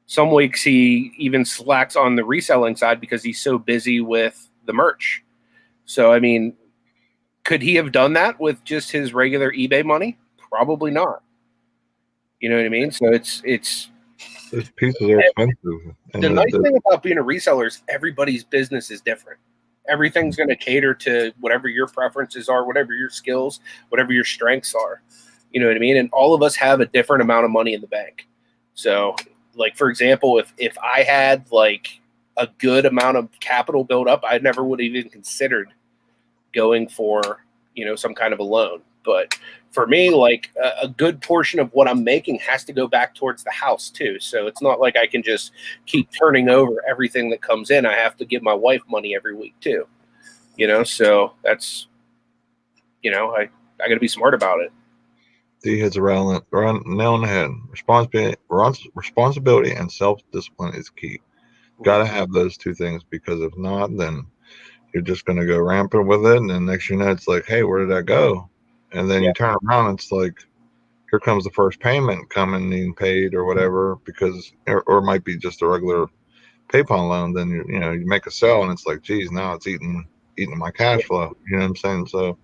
Some weeks he even slacks on the reselling side because he's so busy with the merch. So, I mean, could he have done that with just his regular eBay money? Probably not. You know what I mean? So it's those pieces are expensive. And the nice thing about being a reseller is everybody's business is different. Everything's going to cater to whatever your preferences are, whatever your skills, whatever your strengths are. You know what I mean? And all of us have a different amount of money in the bank. So, like, for example, if I had like a good amount of capital built up, I never would have even considered going for, some kind of a loan. But for me, like, a good portion of what I'm making has to go back towards the house too. So it's not like I can just keep turning over everything that comes in. I have to give my wife money every week too. So that's, I got to be smart about it. D hits around nail on the head. Responsibility and self-discipline is key. Got to have those two things, because if not, then you're just going to go rampant with it. And then next you know, it's like, hey, where did that go? And then you turn around, it's like, here comes the first payment coming, being paid or whatever, because, or it might be just a regular PayPal loan. Then you make a sell, and it's like, geez, now it's eating my cash flow. You know what I'm saying? So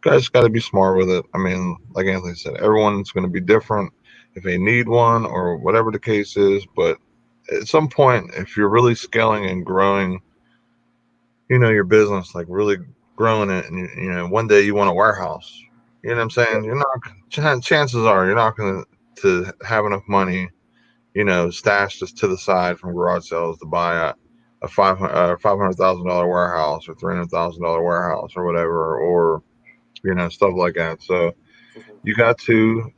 guys got to be smart with it. I mean, like Anthony said, everyone's going to be different if they need one or whatever the case is. But at some point, if you're really scaling and growing, your business, like really growing it, and one day you want a warehouse. You know what I'm saying? You're not. Chances are you're not going to have enough money, stashed just to the side from garage sales to buy a $500,000 warehouse or $300,000 warehouse or whatever, or stuff like that. So Mhm. you got to,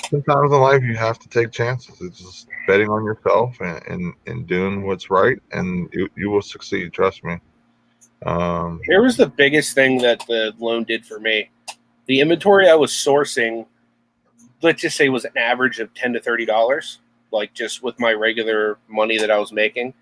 sometimes in life you have to take chances. It's just betting on yourself and doing what's right, and you will succeed. Trust me. Here was the biggest thing that the loan did for me. The inventory I was sourcing, let's just say, was an average of $10 to $30, like just with my regular money that I was making.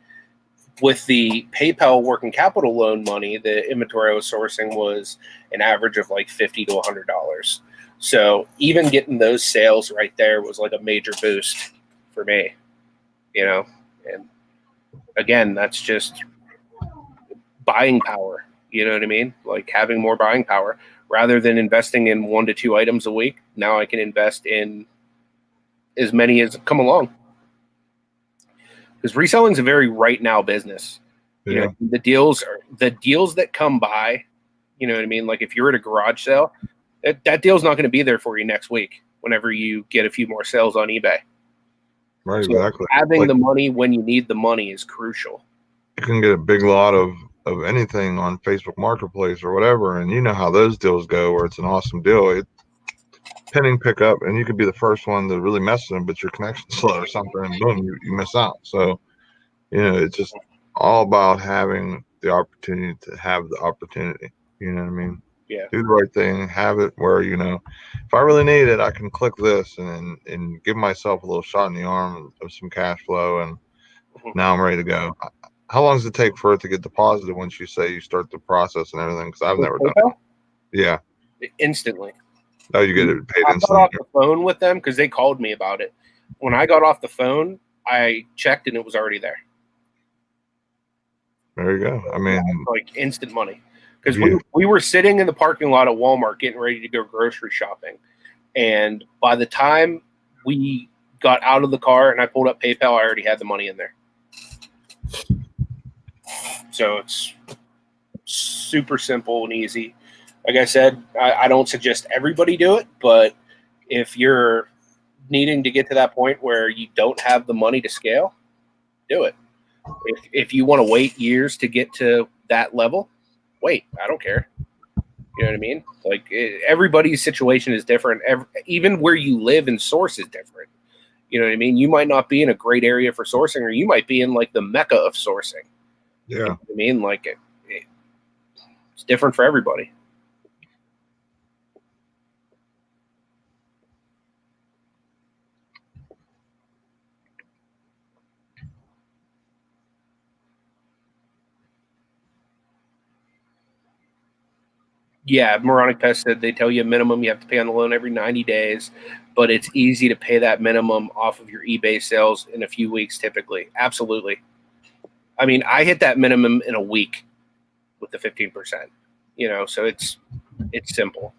With the PayPal working capital loan money, the inventory I was sourcing was an average of like $50 to $100. So even getting those sales right there was like a major boost for me, you know. And again, that's just buying power. You know what I mean? Like having more buying power rather than investing in 1 to 2 items a week. Now I can invest in as many as come along, because reselling is a very right now business. You know, yeah, the deals that come by. You know what I mean? Like if you're at a garage sale, that deal's not going to be there for you next week. Whenever you get a few more sales on eBay, right, so exactly. having Like the money when you need the money is crucial. you can get a big lot of anything on Facebook Marketplace or whatever, and you know how those deals go, where it's an awesome deal. It pending pickup, and you could be the first one to really mess with them, but your connection's slow or something, and boom, you miss out. So it's just all about having the opportunity to have the opportunity. You know what I mean? Yeah. Do the right thing, have it where if I really need it, I can click this and give myself a little shot in the arm of some cash flow, and Mhm. now I'm ready to go. How long does it take for it to get deposited once you say you start the process and everything? Because I've With never done PayPal, it. Yeah. instantly. Oh, you get it paid I got instantly. off the phone with them because they called me about it. When I got off the phone, I checked and it was already there. There you go. I mean, Like instant money. Because we, yeah, we were sitting in the parking lot at Walmart getting ready to go grocery shopping. And by the time we got out of the car and I pulled up PayPal, I already had the money in there. So it's super simple and easy. Like I said, I don't suggest everybody do it, but if you're needing to get to that point where you don't have the money to scale, do it. If you want to wait years to get to that level, wait. I don't care. You know what I mean? Like everybody's situation is different. Even where you live and source is different. You know what I mean? You might not be in a great area for sourcing, or you might be in like the mecca of sourcing. You yeah. know what I mean? Like it's different for everybody. Yeah, Moronic Pest said they tell you a minimum you have to pay on the loan every 90 days, but it's easy to pay that minimum off of your eBay sales in a few weeks typically. Absolutely. I mean, I hit that minimum in a week with the 15%. So it's simple.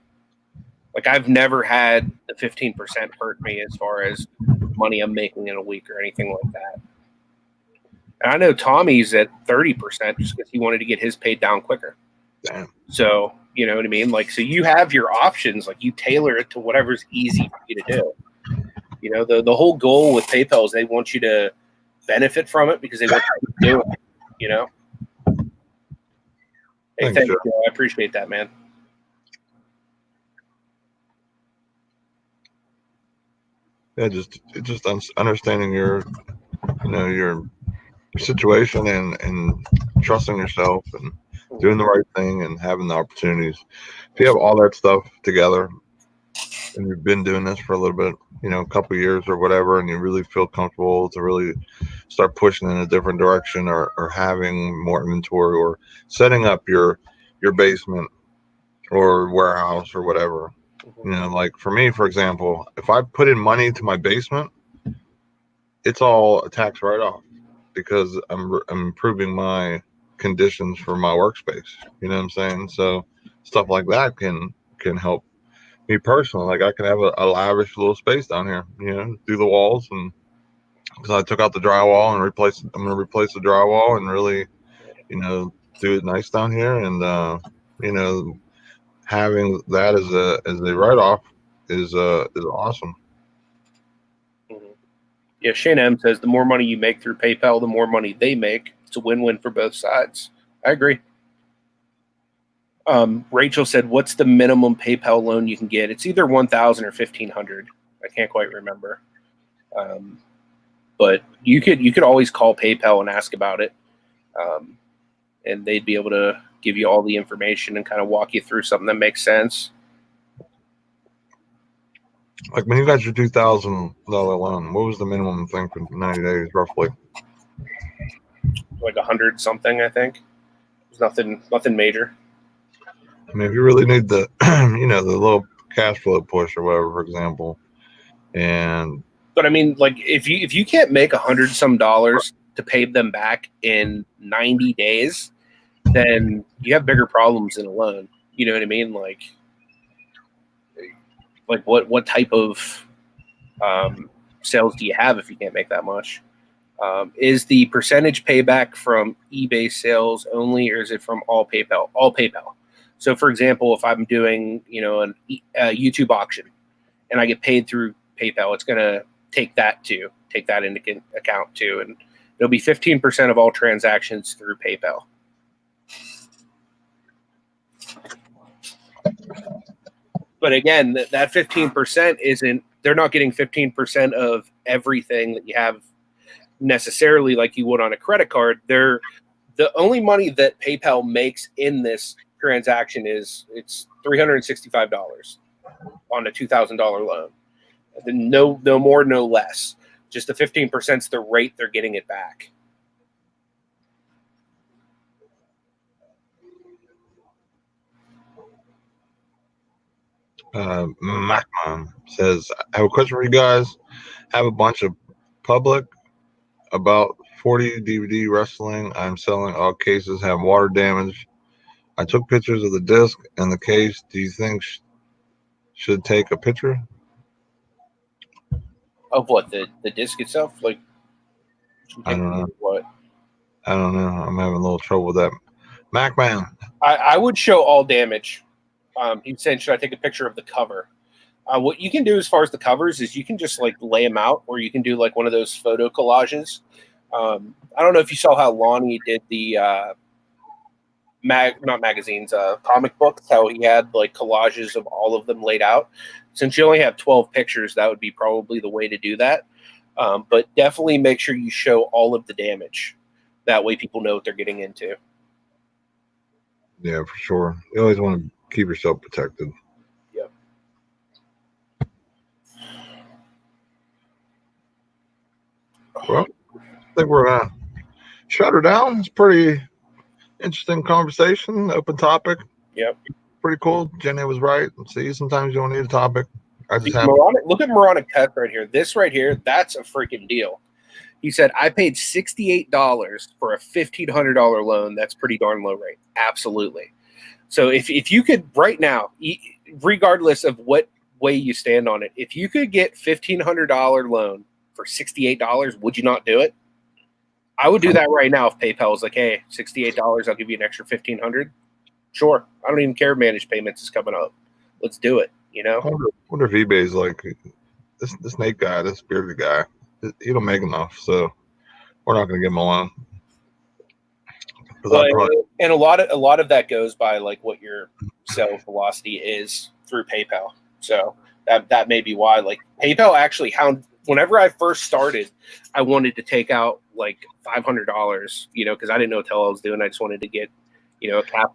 Like I've never had the 15% hurt me as far as money I'm making in a week or anything like that. And I know Tommy's at 30% just because he wanted to get his paid down quicker. Damn. So, you know what I mean? Like, so you have your options, like you tailor it to whatever's easy for you to do. The whole goal with PayPal is they want you to benefit from it because they want you to do it. Hey, Thanks, thanks, Joe. Joe. I appreciate that, man. Yeah, just understanding your situation and trusting yourself and doing the right thing and having the opportunities. If you have all that stuff together and you've been doing this for a little bit, a couple years or whatever, and you really feel comfortable to really start pushing in a different direction, or having more inventory, or setting up your basement or warehouse or whatever. Like for me, for example, if I put in money to my basement, it's all a tax write off because I'm improving my conditions for my workspace. You know what I'm saying? So stuff like that can help me personally. Like I can have a lavish little space down here, do the walls, and because I took out the drywall and I'm going to replace the drywall and really, do it nice down here. And, having that as a write off is awesome. Mm-hmm. Yeah, Shane M says the more money you make through PayPal, the more money they make. It's a win-win for both sides. I agree. Rachel said, "What's the minimum PayPal loan you can get?" It's either 1,000 or 1,500. I can't quite remember. But you could always call PayPal and ask about it, and they'd be able to give you all the information and kind of walk you through something that makes sense. Like when you got your $2,000 loan, what was the minimum thing for 90 days, roughly? Like 100 something, I think. There's nothing major. I mean, if you really need the, the little cash flow push or whatever, for example, but I mean, like if you can't make $100 some to pay them back in 90 days, then you have bigger problems than a loan. You know what I mean? Like what type of sales do you have if you can't make that much? Is the percentage payback from eBay sales only, or is it from all PayPal? All PayPal. So, for example, if I'm doing a YouTube auction and I get paid through PayPal, it's going to take that into account too, and it'll be 15% of all transactions through PayPal. But again, that 15% isn't. They're not getting 15% of everything that you have necessarily like you would on a credit card. They're the only money that PayPal makes in this transaction is it's $365 on a $2,000 loan. No more, no less. Just the 15% is the rate they're getting it back. MacMon says, I have a question for you guys. I have a bunch of public about 40 DVD wrestling. I'm selling. All cases have water damage. I took pictures of the disc and the case. Do you think should take a picture? Of what? The disc itself? Like, I don't know. What? I don't know. I'm having a little trouble with that. MacMan. I would show all damage. He said, should I take a picture of the cover? What you can do as far as the covers is you can just like lay them out, or you can do like one of those photo collages. I don't know if you saw how Lonnie did the not magazines, comic books, how he had like collages of all of them laid out. Since you only have 12 pictures, that would be probably the way to do that. But definitely make sure you show all of the damage. That way people know what they're getting into. Yeah, for sure. You always want to keep yourself protected. Yep. Well, I think we're going to shut her down. It's pretty interesting conversation, open topic. Yep. Pretty cool. Jenny was right. See, sometimes you don't need a topic. Look at Moronic Pet right here. This right here, that's a freaking deal. He said, I paid $68 for a $1,500 loan. That's pretty darn low rate. Absolutely. So if you could right now, regardless of what way you stand on it, if you could get $1,500 loan for $68, would you not do it? I would do that right now if PayPal was like, hey, $68, I'll give you an extra $1,500. Sure. I don't even care if managed payments is coming up. Let's do it, I wonder if eBay's like, this Nate guy, this bearded guy, he don't make enough, so we're not going to give him a loan. And a lot of that goes by like what your sales velocity is through PayPal. So that may be why. Like PayPal actually whenever I first started, I wanted to take out like $500, because I didn't know what the hell I was doing. I just wanted to get,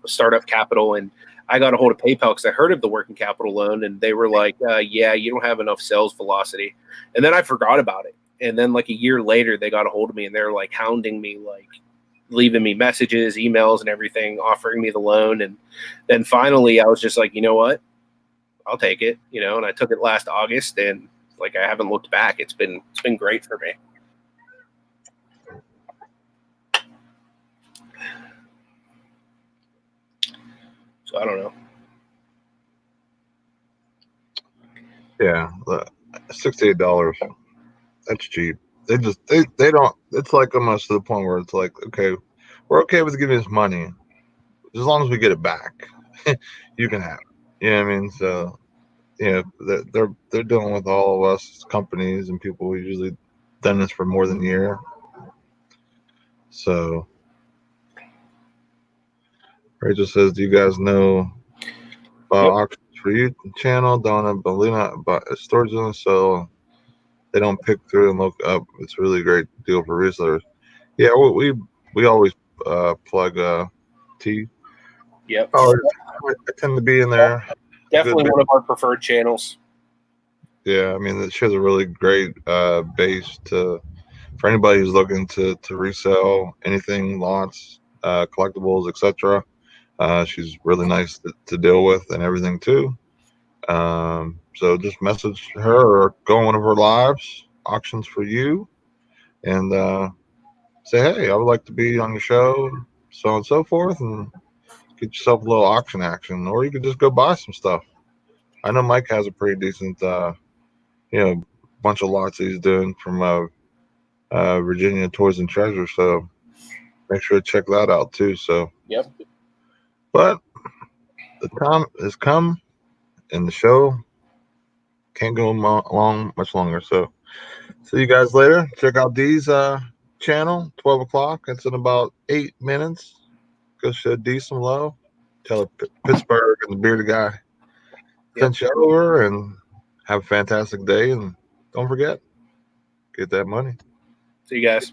startup capital, and I got a hold of PayPal because I heard of the working capital loan, and they were like, yeah, you don't have enough sales velocity. And then I forgot about it. And then like a year later, they got a hold of me and they're like hounding me, like leaving me messages, emails and everything, offering me the loan. And then finally I was just like, you know what, I'll take it, and I took it last August, and like, I haven't looked back. It's been great for me. So I don't know. Yeah, $68. That's cheap. They don't. It's like almost to the point where it's like, okay, we're okay with giving us money as long as we get it back. You can have it. You know what I mean? So they're dealing with all of us companies and people who usually done this for more than a year. So Rachel says, "Do you guys know about Yep. auctions for you channel? Donna Belina about storage zone, so they don't pick through and look up. It's really great deal for resellers. Yeah, we always plug T. Yep. Oh, I tend to be in there a good Definitely bit. one of our preferred channels. Yeah, I mean, she has a really great base to for anybody who's looking to resell anything, lots, collectibles, etc. She's really nice to deal with and everything too. So just message her or go on one of her lives, auctions for you, and say, hey, I would like to be on your show, so on and so forth, and get yourself a little auction action, or you could just go buy some stuff. I know Mike has a pretty decent, bunch of lots he's doing from Virginia Toys and Treasure, so make sure to check that out too. So, Yep. but the time has come, and the show can't go along much longer. So, see you guys later. Check out Dee's channel, 12 o'clock. It's in about 8 minutes. Go show Dee some love. Tell her Pittsburgh and the bearded guy Yep. sent you over, and have a fantastic day. And don't forget, get that money. See you guys.